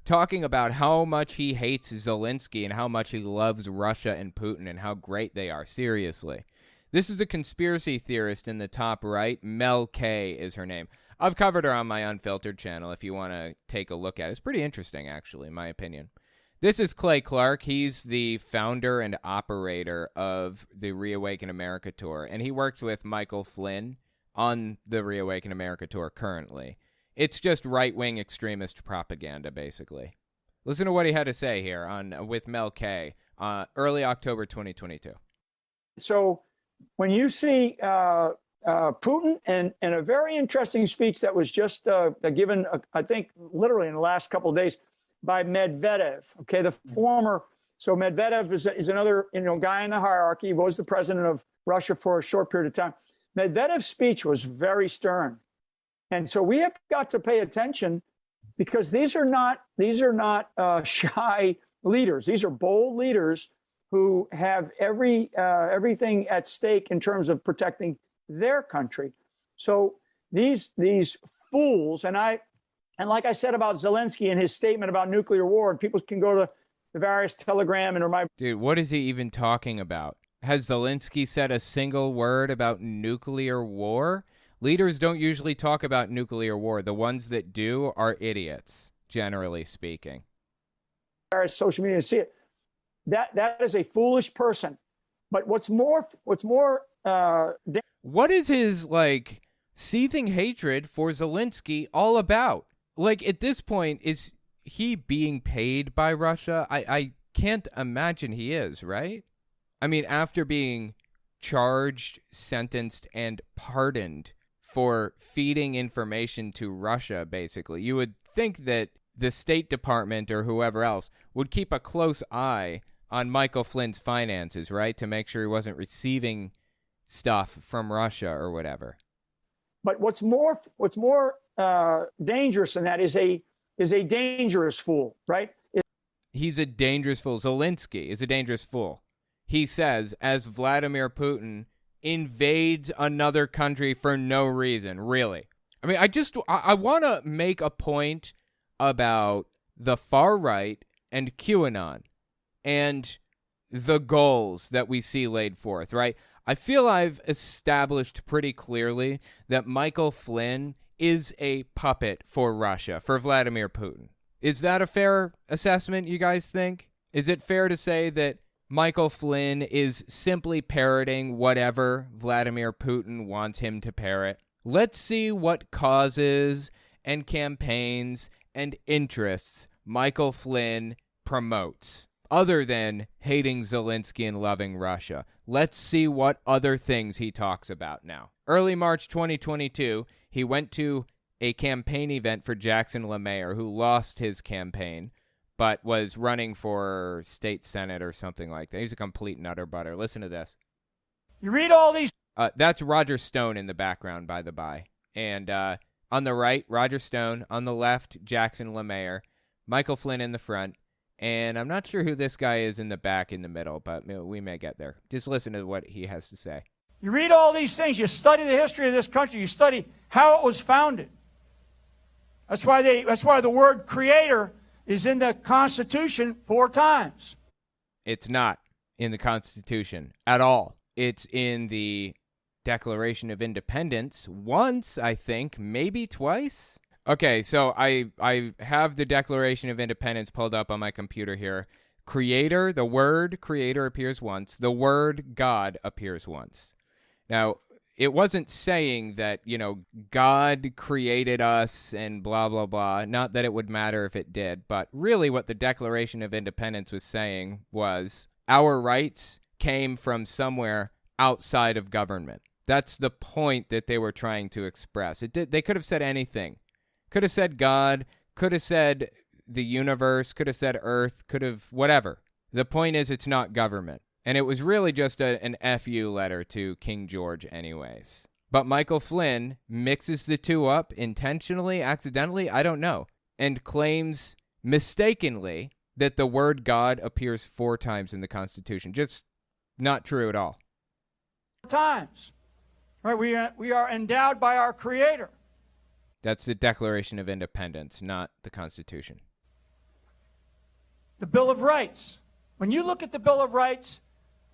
talking about how much he hates Zelensky and how much he loves Russia and Putin and how great they are. Seriously. This is a conspiracy theorist in the top right. Mel K is her name. I've covered her on my Unfiltered channel if you want to take a look at it. It's pretty interesting, actually, in my opinion. This is Clay Clark. He's the founder and operator of the Reawaken America Tour, and he works with Michael Flynn on the Reawaken America Tour currently. It's just right-wing extremist propaganda, basically. Listen to what he had to say here with Mel K, early October 2022. So when you see Putin and a very interesting speech that was just given, I think, literally in the last couple of days by Medvedev, okay, the former. So Medvedev is another guy in the hierarchy. He was the president of Russia for a short period of time. Medvedev's speech was very stern. And so we have got to pay attention because these are not shy leaders. These are bold leaders who have everything at stake in terms of protecting their country. So these fools, and like I said about Zelensky and his statement about nuclear war, people can go to the various Telegram and remind. Dude, what is he even talking about? Has Zelensky said a single word about nuclear war? Leaders don't usually talk about nuclear war. The ones that do are idiots, generally speaking. Social media to see it. That is a foolish person. But what's more what is his seething hatred for Zelensky all about? At this point, is he being paid by Russia? I can't imagine he is, right? I mean, after being charged, sentenced, and pardoned for feeding information to Russia, basically, you would think that the State Department or whoever else would keep a close eye on Michael Flynn's finances, right? To make sure he wasn't receiving stuff from Russia or whatever. But what's more dangerous than that is a dangerous fool, right? He's a dangerous fool. Zelensky is a dangerous fool. He says, as Vladimir Putin invades another country for no reason, really. I mean, I want to make a point about the far right and QAnon and the goals that we see laid forth, right? I feel I've established pretty clearly that Michael Flynn is a puppet for Russia, for Vladimir Putin. Is that a fair assessment, you guys think? Is it fair to say that Michael Flynn is simply parroting whatever Vladimir Putin wants him to parrot? Let's see what causes and campaigns and interests Michael Flynn promotes, other than hating Zelensky and loving Russia. Let's see what other things he talks about now. Early March 2022, he went to a campaign event for Jackson LaMayer, who lost his campaign, but was running for state senate or something like that. He's a complete nutter butter. Listen to this. You read all these. That's Roger Stone in the background, by the by. And on the right, Roger Stone. On the left, Jackson LaMayer. Michael Flynn in the front. And I'm not sure who this guy is in the back in the middle, but we may get there. Just listen to what he has to say. You read all these things. You study the history of this country. You study how it was founded. That's why the word creator is in the Constitution 4 times. It's not in the Constitution at all. It's in the Declaration of Independence once, I think, maybe twice. Okay, so I have the Declaration of Independence pulled up on my computer here. Creator, the word creator appears once. The word God appears once. Now, it wasn't saying that, God created us and blah, blah, blah. Not that it would matter if it did, but really what the Declaration of Independence was saying was our rights came from somewhere outside of government. That's the point that they were trying to express. They could have said anything. Could have said God, could have said the universe, could have said Earth, could have whatever. The point is it's not government. And it was really just an FU letter to King George anyways. But Michael Flynn mixes the two up intentionally, accidentally, I don't know, and claims mistakenly that the word God appears 4 times in the Constitution. Just not true at all. Times. Right? We are endowed by our Creator. That's the Declaration of Independence, not the Constitution. The Bill of Rights. When you look at the Bill of Rights,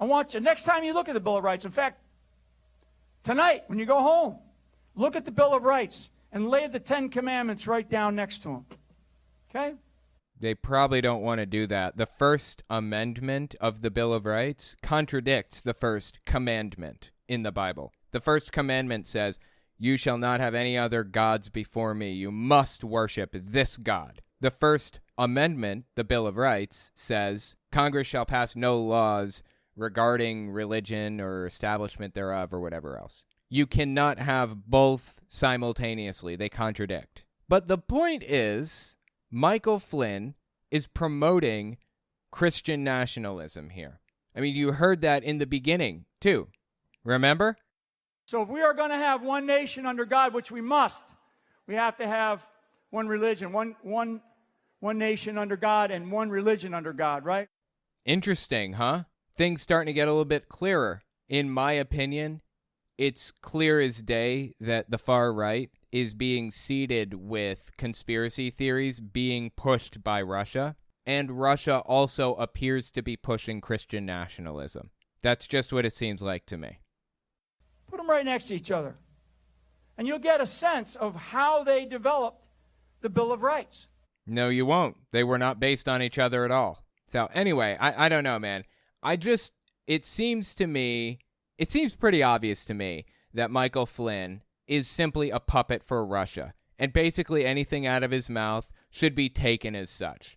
I want you, next time you look at the Bill of Rights, in fact, tonight when you go home, look at the Bill of Rights and lay the 10 Commandments right down next to them. Okay? They probably don't want to do that. The First Amendment of the Bill of Rights contradicts the First Commandment in the Bible. The First Commandment says, "You shall not have any other gods before me. You must worship this God." The First Amendment, the Bill of Rights, says, "Congress shall pass no laws regarding religion or establishment thereof," or whatever else. You cannot have both simultaneously. They contradict. But the point is, Michael Flynn is promoting Christian nationalism here. I mean, you heard that in the beginning, too. Remember? So if we are going to have one nation under God, which we must, we have to have one religion, one nation under God and one religion under God, right? Interesting, huh? Things starting to get a little bit clearer. In my opinion, it's clear as day that the far right is being seeded with conspiracy theories being pushed by Russia, and Russia also appears to be pushing Christian nationalism. That's just what it seems like to me. Put them right next to each other, and you'll get a sense of how they developed the Bill of Rights. No, you won't. They were not based on each other at all. So anyway, I don't know, man. It seems pretty obvious to me that Michael Flynn is simply a puppet for Russia, and basically anything out of his mouth should be taken as such.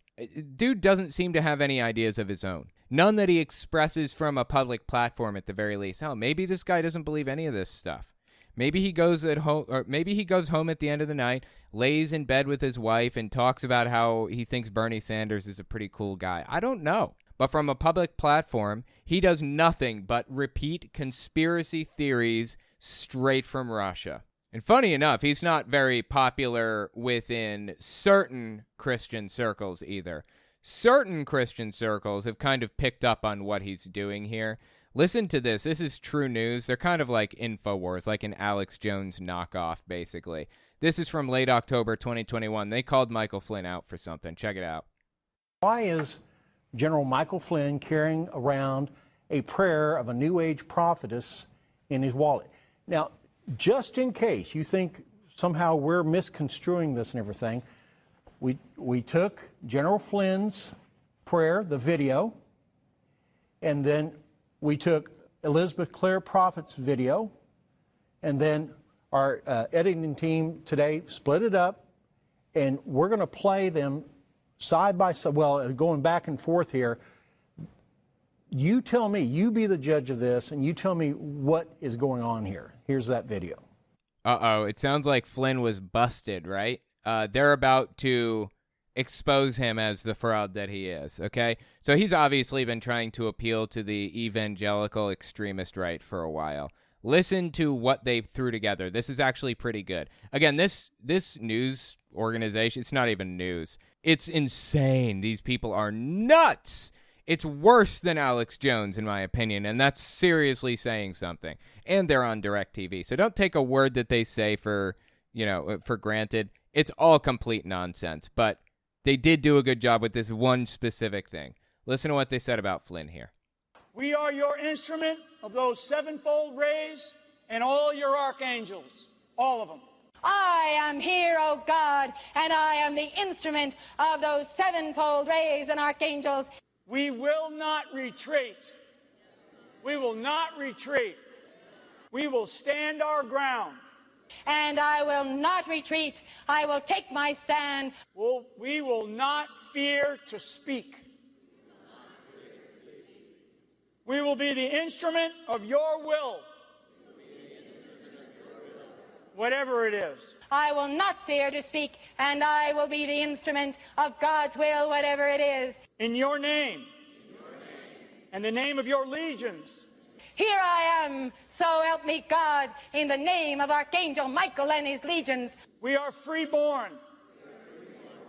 Dude doesn't seem to have any ideas of his own. None that he expresses from a public platform at the very least. Hell, maybe this guy doesn't believe any of this stuff. Maybe he goes home at the end of the night, lays in bed with his wife, and talks about how he thinks Bernie Sanders is a pretty cool guy. I don't know. But from a public platform, he does nothing but repeat conspiracy theories straight from Russia. And funny enough, he's not very popular within certain Christian circles either. Certain Christian circles have kind of picked up on what he's doing here. Listen to this. This is true news. They're kind of like InfoWars, like an Alex Jones knockoff, basically. This is from late October 2021. They called Michael Flynn out for something. Check it out. Why is General Michael Flynn carrying around a prayer of a New Age prophetess in his wallet? Now, just in case you think somehow we're misconstruing this and everything, we took General Flynn's prayer, the video, and then we took Elizabeth Clare Prophet's video, and then our editing team today split it up, and we're going to play them side by side, well, going back and forth here. You tell me, you be the judge of this, and you tell me what is going on here. Here's that video. Uh-oh, it sounds like Flynn was busted, right? They're about to expose him as the fraud that he is, okay? So he's obviously been trying to appeal to the evangelical extremist right for a while. Listen to what they threw together. This is actually pretty good. Again, this news organization, it's not even news. It's insane. These people are nuts. It's worse than Alex Jones, in my opinion, and that's seriously saying something. And they're on DirecTV, so don't take a word that they say for granted. It's all complete nonsense, but they did do a good job with this one specific thing. Listen to what they said about Flynn here. We are your instrument of those sevenfold rays and all your archangels, all of them. I am here, O God, and I am the instrument of those sevenfold rays and archangels. We will not retreat. We will not retreat. We will stand our ground. And I will not retreat. I will take my stand. We will not fear to speak. We will be the instrument of your will. Whatever it is. I will not fear to speak, and I will be the instrument of God's will, whatever it is. In your name. And the name of your legions. Here I am, so help me God, in the name of Archangel Michael and his legions. We are freeborn.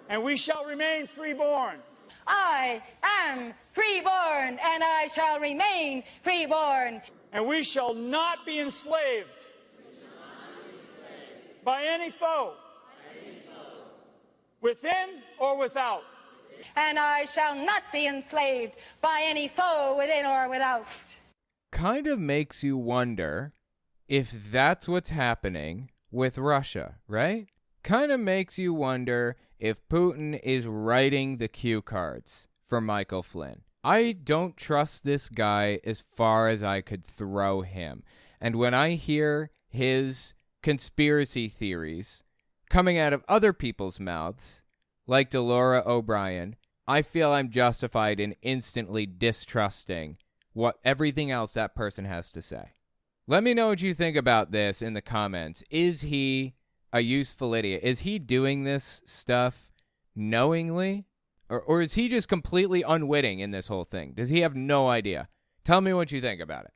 And we shall remain freeborn. I am freeborn, and I shall remain freeborn. And we shall not be enslaved by any foe, within or without. And I shall not be enslaved by any foe within or without. Kind of makes you wonder if that's what's happening with Russia, right? Kind of makes you wonder if Putin is writing the cue cards for Michael Flynn. I don't trust this guy as far as I could throw him. And when I hear his conspiracy theories coming out of other people's mouths, like Delora O'Brien, I feel I'm justified in instantly distrusting what everything else that person has to say. Let me know what you think about this in the comments. Is he a useful idiot? Is he doing this stuff knowingly? Or is he just completely unwitting in this whole thing? Does he have no idea? Tell me what you think about it.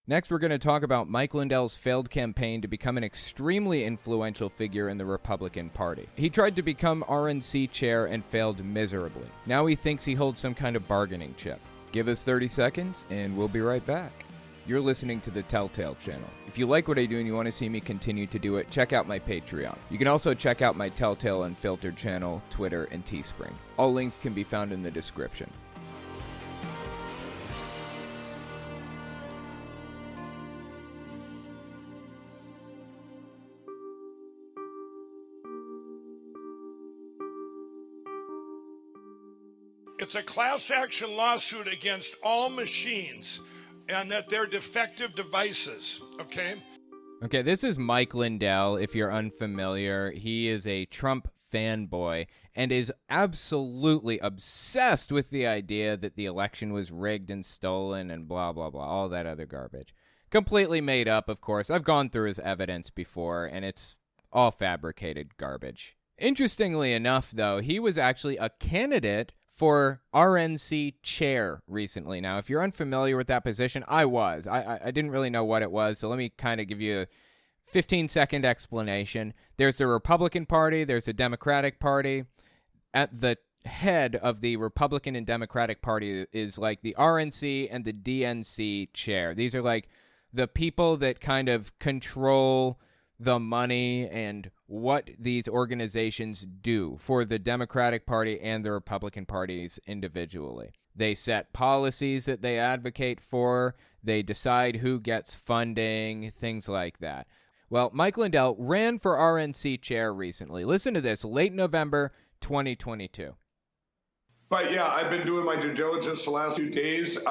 Next, we're going to talk about Mike Lindell's failed campaign to become an extremely influential figure in the Republican Party. He tried to become RNC chair and failed miserably. Now he thinks he holds some kind of bargaining chip. Give us 30 seconds, and we'll be right back. You're listening to the Telltale channel. If you like what I do and you want to see me continue to do it, check out my Patreon. You can also check out my Telltale Unfiltered channel, Twitter, and Teespring. All links can be found in the description. It's a class action lawsuit against all machines and that they're defective devices, okay? Okay, this is Mike Lindell, if you're unfamiliar. He is a Trump fanboy and is absolutely obsessed with the idea that the election was rigged and stolen and blah, blah, blah, all that other garbage. Completely made up, of course. I've gone through his evidence before, and it's all fabricated garbage. Interestingly enough, though, he was actually a candidate for RNC chair recently. Now, if you're unfamiliar with that position, I was. I didn't really know what it was, so let me kind of give you a 15-second explanation. There's the Republican Party, there's the Democratic Party. At the head of the Republican and Democratic Party is like the RNC and the DNC chair. These are like the people that kind of control the money and what these organizations do for the Democratic Party and the Republican parties individually. They set policies that they advocate for. They decide who gets funding, things like that. Well, Mike Lindell ran for RNC chair recently. Listen to this, late November 2022. But yeah, I've been doing my due diligence the last few days. Steve,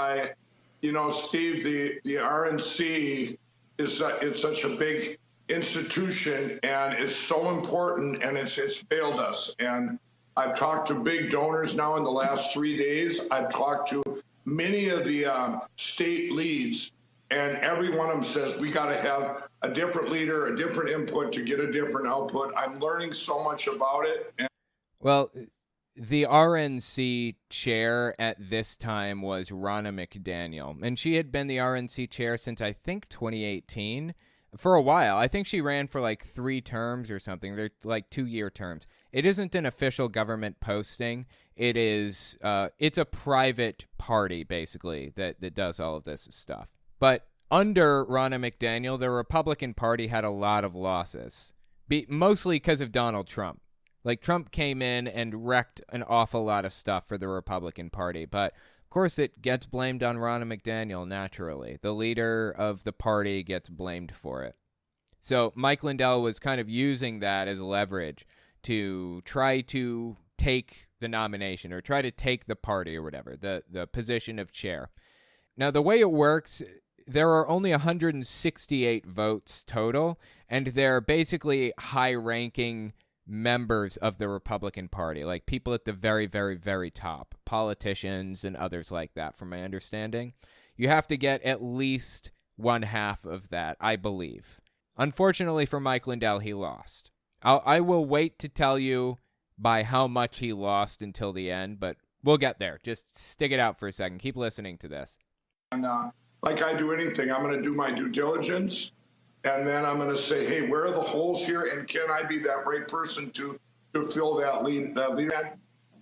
the RNC is such a big institution, and it's so important, and it's failed us. And I've talked to big donors now in the last 3 days. I've talked to many of the state leads, and every one of them says we got to have a different leader, a different input to get a different output. I'm learning so much about it. Well, the RNC chair at this time was Ronna McDaniel, and she had been the RNC chair since I think 2018. For a while. I think she ran for like 3 terms or something. They're like 2-year terms. It isn't an official government posting. It is, it's a private party, basically, that does all of this stuff. But under Ronna McDaniel, the Republican Party had a lot of losses mostly because of Donald Trump. Like, Trump came in and wrecked an awful lot of stuff for the Republican Party, but of course it gets blamed on Ronna McDaniel, naturally. The leader of the party gets blamed for it. So Mike Lindell was kind of using that as leverage to try to take the nomination or try to take the party or whatever, the position of chair. Now, the way it works, there are only 168 votes total, and they're basically high-ranking members of the Republican Party, like people at the very, very, very top, politicians and others like that, from my understanding. You have to get at least one half of that, I believe. Unfortunately for Mike Lindell, he lost. I will wait to tell you by how much he lost until the end, but we'll get there. Just stick it out for a second. Keep listening to this. And like I do anything, I'm going to do my due diligence, and then I'm going to say, hey, where are the holes here, and can I be that right person to fill that lead?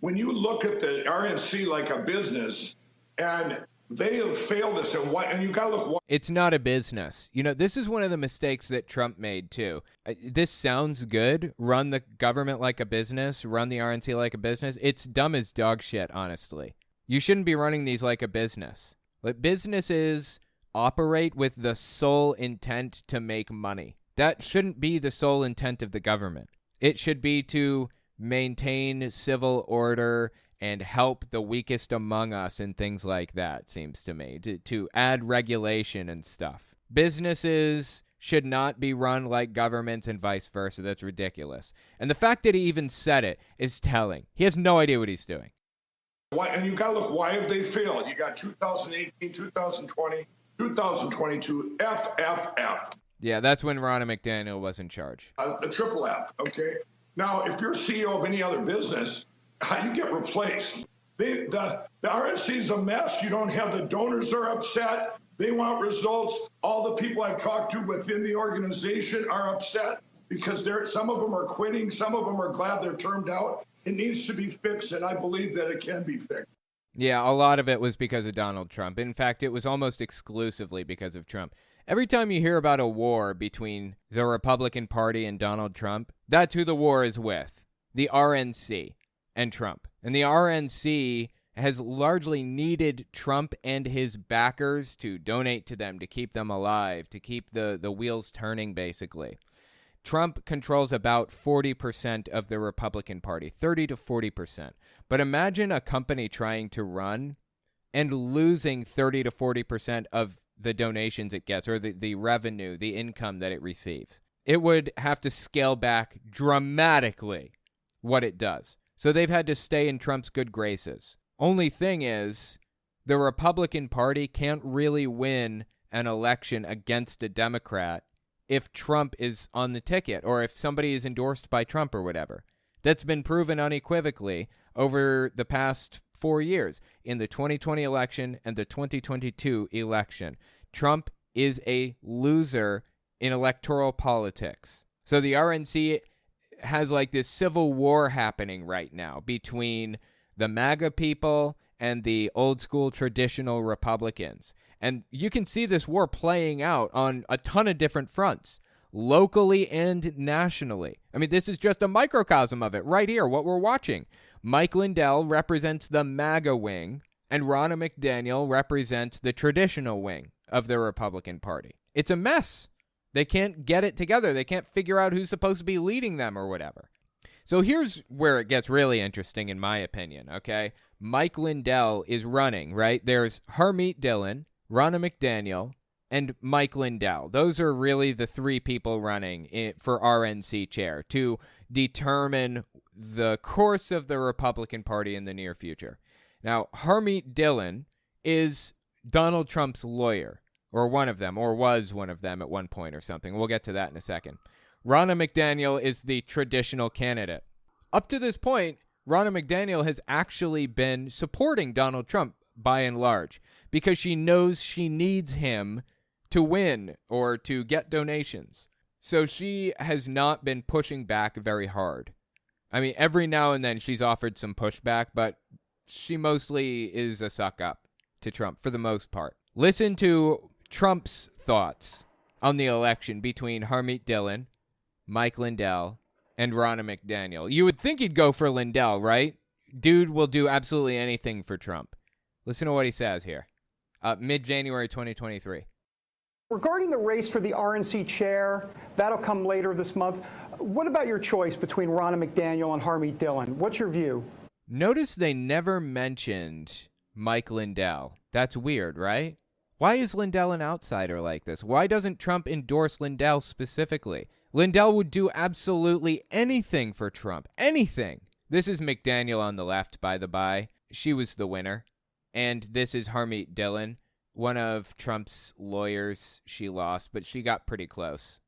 When you look at the RNC like a business, and they have failed us, and you got to look. It's not a business. You know, this is one of the mistakes that Trump made too. This sounds good. Run the government like a business. Run the RNC like a business. It's dumb as dog shit, honestly. You shouldn't be running these like a business. But businesses operate with the sole intent to make money. That shouldn't be the sole intent of the government. It should be to maintain civil order and help the weakest among us and things like that, seems to me, to add regulation and stuff. Businesses should not be run like governments and vice versa. That's ridiculous. And the fact that he even said it is telling. He has no idea what he's doing. Why, and you got to look, why have they failed? You got 2018, 2020, 2022, FFF. Yeah, that's when Ronna McDaniel was in charge. A triple F, okay? Now, if you're CEO of any other business, you get replaced. The RNC is a mess. You don't have the donors are upset. They want results. All the people I've talked to within the organization are upset because some of them are quitting. Some of them are glad they're termed out. It needs to be fixed, and I believe that it can be fixed. Yeah, a lot of it was because of Donald Trump. In fact, it was almost exclusively because of Trump. Every time you hear about a war between the Republican Party and Donald Trump, that's who the war is with, the RNC and Trump. And the RNC has largely needed Trump and his backers to donate to them, to keep them alive, to keep the wheels turning, basically. Trump controls about 40% of the Republican Party, 30 to 40%. But imagine a company trying to run and losing 30 to 40% of the donations it gets, or the revenue, the income that it receives. It would have to scale back dramatically what it does. So they've had to stay in Trump's good graces. Only thing is, the Republican Party can't really win an election against a Democrat if Trump is on the ticket or if somebody is endorsed by Trump or whatever. That's been proven unequivocally over the past 4 years in the 2020 election and the 2022 election. Trump is a loser in electoral politics. So the RNC has like this civil war happening right now between the MAGA people and the old school traditional Republicans. And you can see this war playing out on a ton of different fronts, locally and nationally. I mean, this is just a microcosm of it right here, what we're watching. Mike Lindell represents the MAGA wing, and Ronna McDaniel represents the traditional wing of the Republican Party. It's a mess. They can't get it together. They can't figure out who's supposed to be leading them or whatever. So here's where it gets really interesting, in my opinion, okay? Mike Lindell is running, right? There's Harmeet Dillon, Ronna McDaniel, and Mike Lindell. Those are really the three people running for RNC chair to determine the course of the Republican Party in the near future. Now, Harmeet Dillon is Donald Trump's lawyer, or one of them, or was one of them at one point or something. We'll get to that in a second. Ronna McDaniel is the traditional candidate. Up to this point, Ronna McDaniel has actually been supporting Donald Trump by and large because she knows she needs him to win or to get donations. So she has not been pushing back very hard. I mean, every now and then she's offered some pushback, but she mostly is a suck up to Trump for the most part. Listen to Trump's thoughts on the election between Harmeet Dillon Mike Lindell, and Ronna McDaniel. You would think he'd go for Lindell, right? Dude will do absolutely anything for Trump. Listen to what he says here. Mid-January 2023. Regarding the race for the RNC chair, that'll come later this month. What about your choice between Ronna McDaniel and Harmeet Dillon? What's your view? Notice they never mentioned Mike Lindell. That's weird, right? Why is Lindell an outsider like this? Why doesn't Trump endorse Lindell specifically? Lindell would do absolutely anything for Trump. Anything. This is McDaniel on the left, by the by. She was the winner. And this is Harmeet Dillon, one of Trump's lawyers. She lost, but she got pretty close.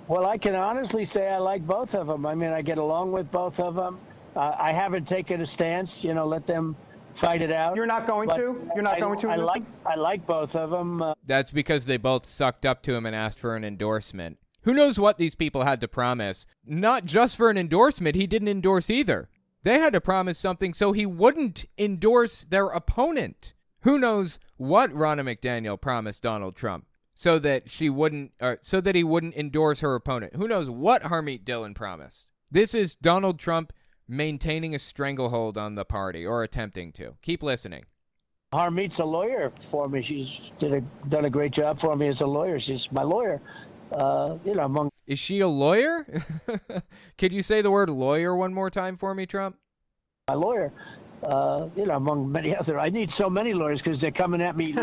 Well, I can honestly say I like both of them. I mean, I get along with both of them. I haven't taken a stance, let them fight it out. You're not going to? You're not going to? I like both of them. That's because they both sucked up to him and asked for an endorsement. Who knows what these people had to promise? Not just for an endorsement, he didn't endorse either. They had to promise something so he wouldn't endorse their opponent. Who knows what Ronna McDaniel promised Donald Trump so that he wouldn't endorse her opponent. Who knows what Harmeet Dillon promised? This is Donald Trump maintaining a stranglehold on the party, or attempting to. Keep listening. Harmeet's a lawyer for me. She's done a great job for me as a lawyer. She's my lawyer. Is she a lawyer? Could you say the word lawyer one more time for me, Trump? My lawyer. Among many other. I need so many lawyers because they're coming at me.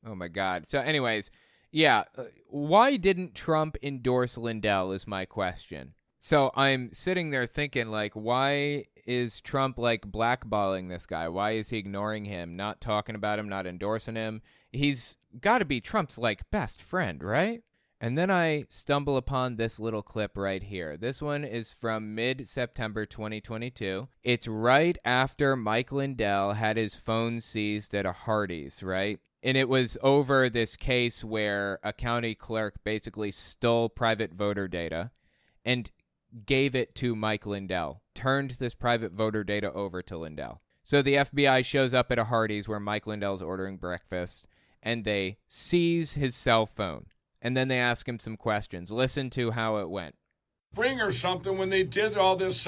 Oh, my God. So anyways, yeah. Why didn't Trump endorse Lindell is my question. So I'm sitting there thinking, why is Trump, blackballing this guy? Why is he ignoring him, not talking about him, not endorsing him? He's got to be Trump's, best friend, right? And then I stumble upon this little clip right here. This one is from mid-September 2022. It's right after Mike Lindell had his phone seized at a Hardee's, right? And it was over this case where a county clerk basically stole private voter data and gave it to Mike Lindell, turned this private voter data over to Lindell. So the FBI shows up at a Hardee's where Mike Lindell's ordering breakfast, and they seize his cell phone. And then they ask him some questions. Listen to how it went. Bring her something when they did all this,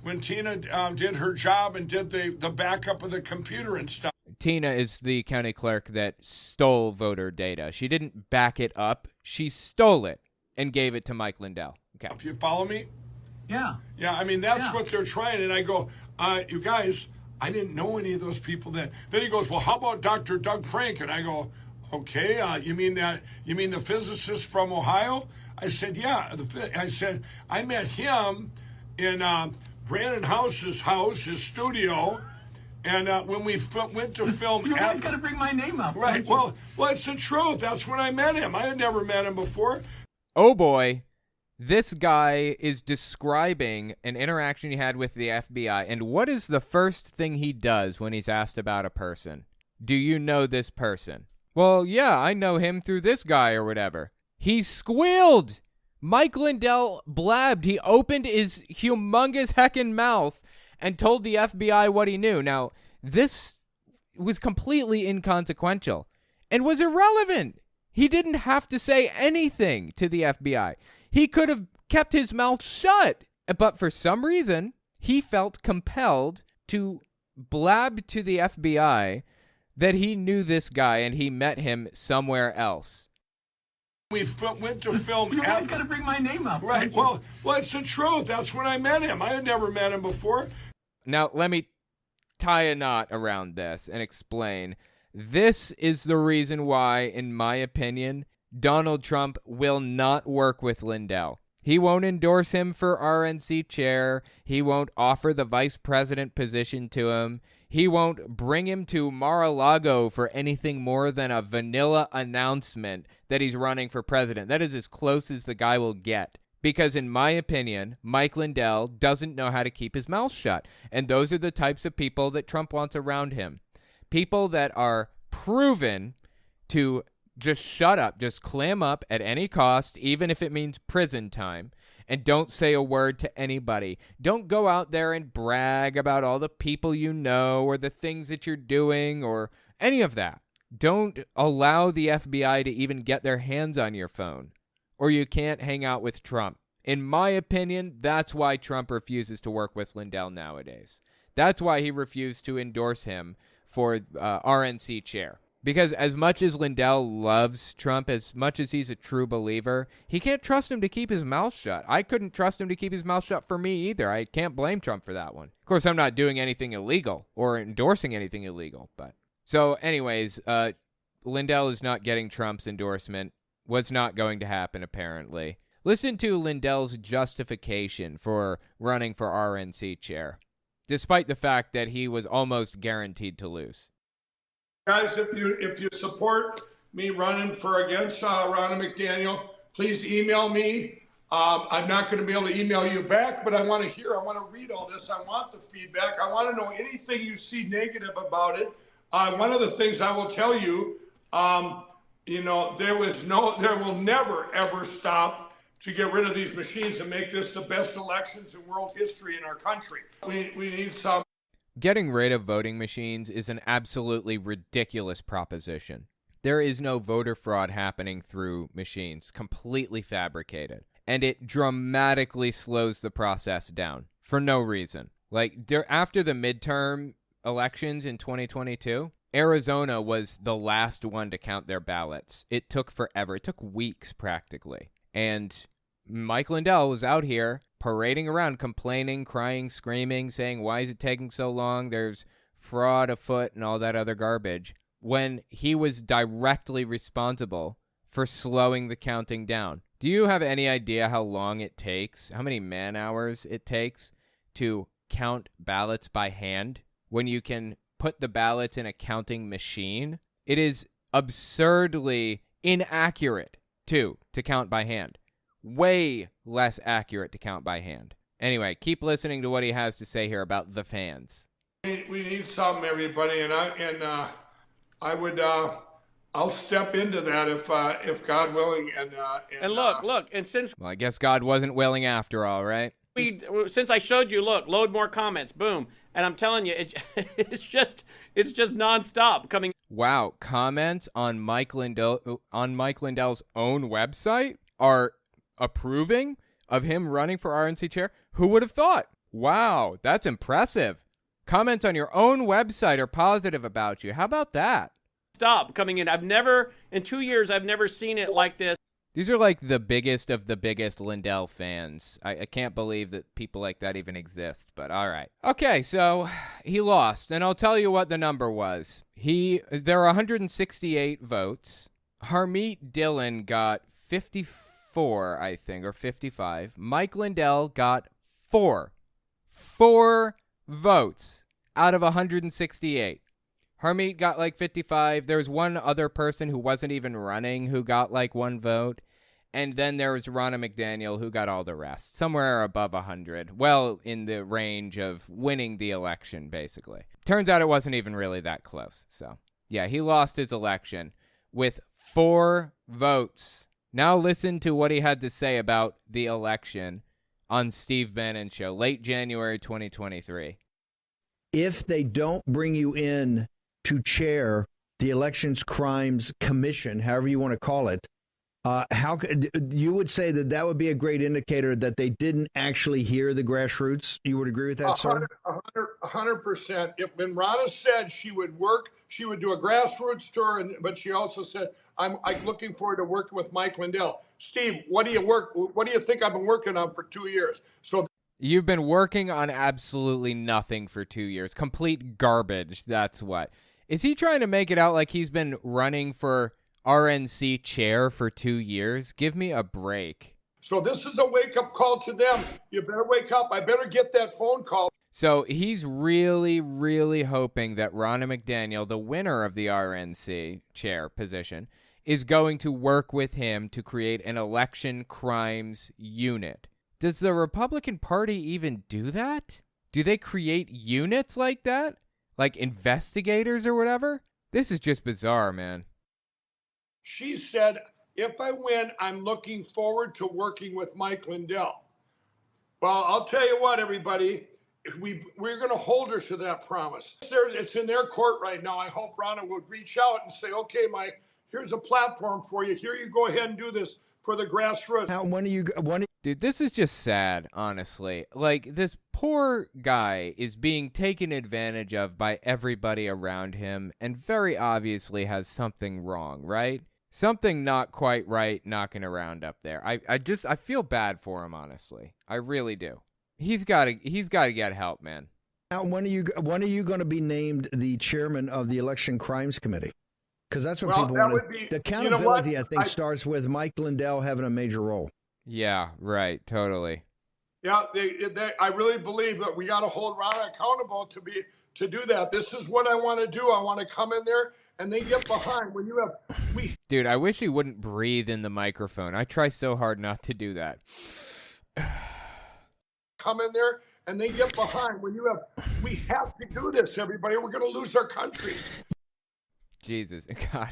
when Tina did her job and did the backup of the computer and stuff. Tina is the county clerk that stole voter data. She didn't back it up. She stole it and gave it to Mike Lindell. Okay. If you follow me? Yeah. Yeah, I mean, that's what they're trying. And I go, you guys, I didn't know any of those people then. Then he goes, well, how about Dr. Doug Frank? And I go, okay, you mean the physicist from Ohio? I said, yeah. I said, I met him in Brandon House's house, his studio, and when we went to film... You got to bring my name up. Right, well, it's the truth. That's when I met him. I had never met him before. Oh, boy. This guy is describing an interaction he had with the FBI, and what is the first thing he does when he's asked about a person? Do you know this person? Well, yeah, I know him through this guy or whatever. He squealed. Mike Lindell blabbed. He opened his humongous heckin' mouth and told the FBI what he knew. Now, this was completely inconsequential and was irrelevant. He didn't have to say anything to the FBI. He could have kept his mouth shut. But for some reason, he felt compelled to blab to the FBI that he knew this guy and he met him somewhere else. We went to film... You got to bring my name up. Right, well, it's the truth. That's when I met him. I had never met him before. Now, let me tie a knot around this and explain. This is the reason why, in my opinion, Donald Trump will not work with Lindell. He won't endorse him for RNC chair. He won't offer the vice president position to him. He won't bring him to Mar-a-Lago for anything more than a vanilla announcement that he's running for president. That is as close as the guy will get. Because in my opinion, Mike Lindell doesn't know how to keep his mouth shut. And those are the types of people that Trump wants around him. People that are proven to just shut up, just clam up at any cost, even if it means prison time, and don't say a word to anybody. Don't go out there and brag about all the people you know or the things that you're doing or any of that. Don't allow the FBI to even get their hands on your phone, or you can't hang out with Trump. In my opinion, that's why Trump refuses to work with Lindell nowadays. That's why he refused to endorse him for RNC chair. Because as much as Lindell loves Trump, as much as he's a true believer, he can't trust him to keep his mouth shut. I couldn't trust him to keep his mouth shut for me either. I can't blame Trump for that one. Of course, I'm not doing anything illegal or endorsing anything illegal. But so anyways, Lindell is not getting Trump's endorsement. Was not going to happen, apparently. Listen to Lindell's justification for running for RNC chair, despite the fact that he was almost guaranteed to lose. Guys, if you support me running for against Ronna McDaniel, please email me. I'm not going to be able to email you back, but I want to read all this. I want the feedback. I want to know anything you see negative about it. One of the things I will tell you, there will never, ever stop to get rid of these machines and make this the best elections in world history in our country. We need some. Getting rid of voting machines is an absolutely ridiculous proposition. There is no voter fraud happening through machines, completely fabricated. And it dramatically slows the process down for no reason. Like, after the midterm elections in 2022, Arizona was the last one to count their ballots. It took forever. It took weeks, practically. And Mike Lindell was out here parading around, complaining, crying, screaming, saying, why is it taking so long? There's fraud afoot and all that other garbage, when he was directly responsible for slowing the counting down. Do you have any idea how long it takes, how many man-hours it takes to count ballots by hand when you can put the ballots in a counting machine? It is absurdly inaccurate, too, to count by hand. Way less accurate to count by hand. Anyway, keep listening to what he has to say here about the fans. We need some, everybody, and I would I'll step into that if God willing. And look, and since I guess God wasn't willing after all, right? Since I showed you, load more comments, boom, and I'm telling you, it's just nonstop coming. Wow, comments on Mike Lindell's own website are approving of him running for RNC chair. Who would have thought? Wow, that's impressive. Comments on your own website are positive about you. How about that? Stop coming in. In 2 years, I've never seen it like this. These are like the biggest of the biggest Lindell fans. I can't believe that people like that even exist, but all right. Okay, so he lost, and I'll tell you what the number was. There are 168 votes. Harmeet Dillon got 54, I think, or 55. Mike Lindell got 4 votes out of 168. Harmeet got like 55. There was one other person who wasn't even running who got like 1 vote. And then there was Ronna McDaniel who got all the rest, somewhere above 100. Well, in the range of winning the election, basically. Turns out it wasn't even really that close. So, yeah, he lost his election with 4 votes. Now listen to what he had to say about the election on Steve Bannon's show, late January 2023. If they don't bring you in to chair the Elections Crimes Commission, however you want to call it, how you would say that would be a great indicator that they didn't actually hear the grassroots? You would agree with that, sir? 100%. When Ronna said she would work, she would do a grassroots tour, but she also said, I'm looking forward to working with Mike Lindell. Steve, what do you think I've been working on for 2 years? So you've been working on absolutely nothing for 2 years. Complete garbage, that's what. Is he trying to make it out like he's been running for RNC chair for 2 years? Give me a break. So this is a wake-up call to them. You better wake up. I better get that phone call. So he's really, really hoping that Ronna McDaniel, the winner of the RNC chair position, is going to work with him to create an election crimes unit. Does the Republican Party even do that? Do they create units like that? Like investigators or whatever? This is just bizarre, man. She said, if I win, I'm looking forward to working with Mike Lindell. Well, I'll tell you what, everybody, we're going to hold her to that promise. It's in their court right now. I hope Ronna would reach out and say, okay, Mike, here's a platform for you. Here you go ahead and do this for the grassroots. Dude, this is just sad, honestly. Like, this poor guy is being taken advantage of by everybody around him and very obviously has something wrong, right? Something not quite right knocking around up there. I feel bad for him, honestly. I really do. He's got to get help, man. Now, when are you going to be named the chairman of the Election Crimes Committee? Because that's what people want. The accountability, I think, starts with Mike Lindell having a major role. Yeah, right. Totally. Yeah, I really believe that we got to hold Ron accountable to do that. This is what I want to do. I want to come in there and they get behind when you have Dude, I wish he wouldn't breathe in the microphone. I try so hard not to do that. Come in there and they get behind when we have to do this, everybody. We're going to lose our country. Jesus, God.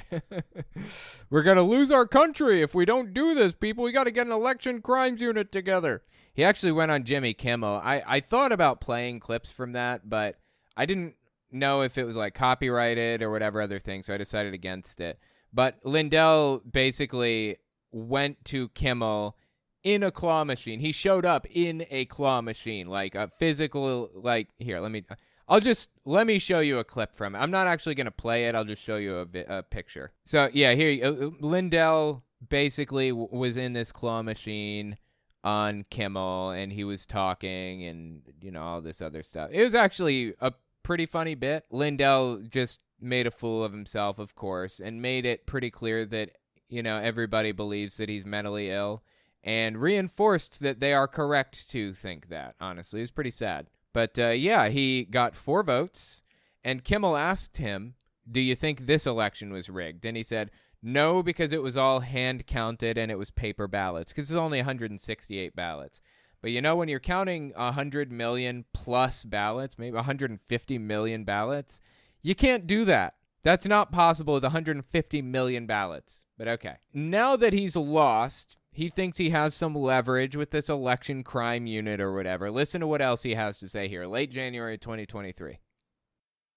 We're going to lose our country if we don't do this, people. We got to get an election crimes unit together. He actually went on Jimmy Kimmel. I thought about playing clips from that, but I didn't know if it was like copyrighted or whatever other thing, so I decided against it. But Lindell basically went to Kimmel in a claw machine. He showed up in a claw machine, like a physical, like, here, let me show you a clip from it. I'm not actually going to play it. I'll just show you a picture. So, yeah, here, Lindell basically was in this claw machine on Kimmel, and he was talking and, all this other stuff. It was actually a pretty funny bit. Lindell just made a fool of himself, of course, and made it pretty clear that, everybody believes that he's mentally ill, and reinforced that they are correct to think that, honestly. It was pretty sad. But, yeah, he got 4 votes, and Kimmel asked him, do you think this election was rigged? And he said, no, because it was all hand-counted and it was paper ballots, because it's only 168 ballots. But, when you're counting 100 million plus ballots, maybe 150 million ballots, you can't do that. That's not possible with 150 million ballots. But, okay. Now that he's lost, he thinks he has some leverage with this election crime unit or whatever. Listen to what else he has to say here. Late January 2023.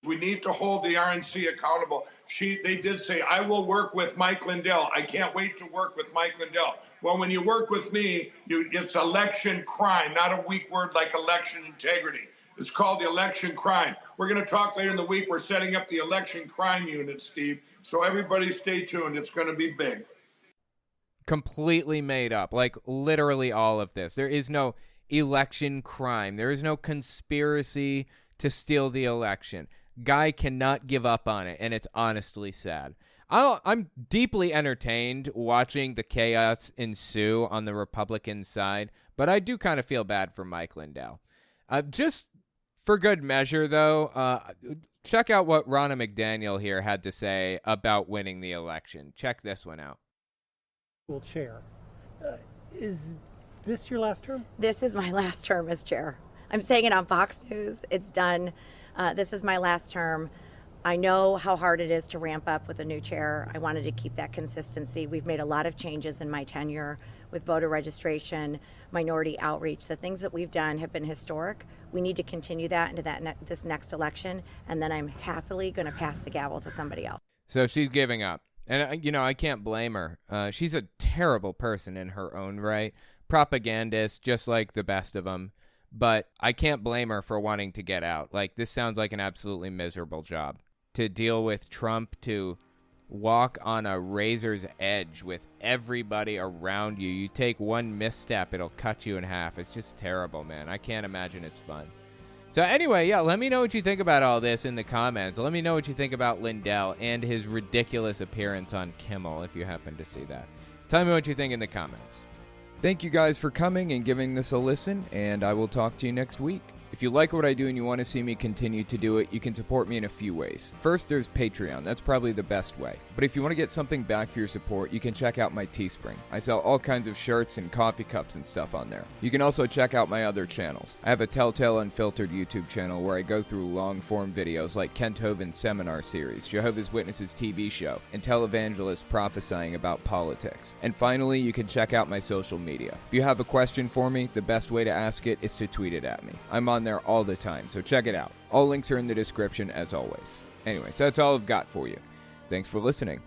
We need to hold the RNC accountable. They did say, I will work with Mike Lindell. I can't wait to work with Mike Lindell. Well, when you work with me, it's election crime, not a weak word like election integrity. It's called the election crime. We're going to talk later in the week. We're setting up the election crime unit, Steve. So everybody stay tuned. It's going to be big. Completely made up, like literally all of this. There is no election crime. There is no conspiracy to steal the election. Guy cannot give up on it, and it's honestly sad. I'm deeply entertained watching the chaos ensue on the Republican side, but I do kind of feel bad for Mike Lindell. Just for good measure, though, check out what Ronna McDaniel here had to say about winning the election. Check this one out. Chair. Is this your last term? This is my last term as chair. I'm saying it on Fox News. It's done. This is my last term. I know how hard it is to ramp up with a new chair. I wanted to keep that consistency. We've made a lot of changes in my tenure with voter registration, minority outreach. The things that we've done have been historic. We need to continue that into this next election, and then I'm happily going to pass the gavel to somebody else. So she's giving up. And, I can't blame her. She's a terrible person in her own right. Propagandist, just like the best of them. But I can't blame her for wanting to get out. Like, this sounds like an absolutely miserable job. To deal with Trump, to walk on a razor's edge with everybody around you. You take one misstep, it'll cut you in half. It's just terrible, man. I can't imagine it's fun. So anyway, yeah, let me know what you think about all this in the comments. Let me know what you think about Lindell and his ridiculous appearance on Kimmel, if you happen to see that. Tell me what you think in the comments. Thank you guys for coming and giving this a listen, and I will talk to you next week. If you like what I do and you want to see me continue to do it, you can support me in a few ways. First, there's Patreon. That's probably the best way. But if you want to get something back for your support, you can check out my Teespring. I sell all kinds of shirts and coffee cups and stuff on there. You can also check out my other channels. I have a Telltale Unfiltered YouTube channel where I go through long-form videos like Kent Hovind's seminar series, Jehovah's Witnesses TV show, and televangelists prophesying about politics. And finally, you can check out my social media. If you have a question for me, the best way to ask it is to tweet it at me. I'm on there all the time, so check it out. All links are in the description as always. Anyways, that's all I've got for you. Thanks for listening.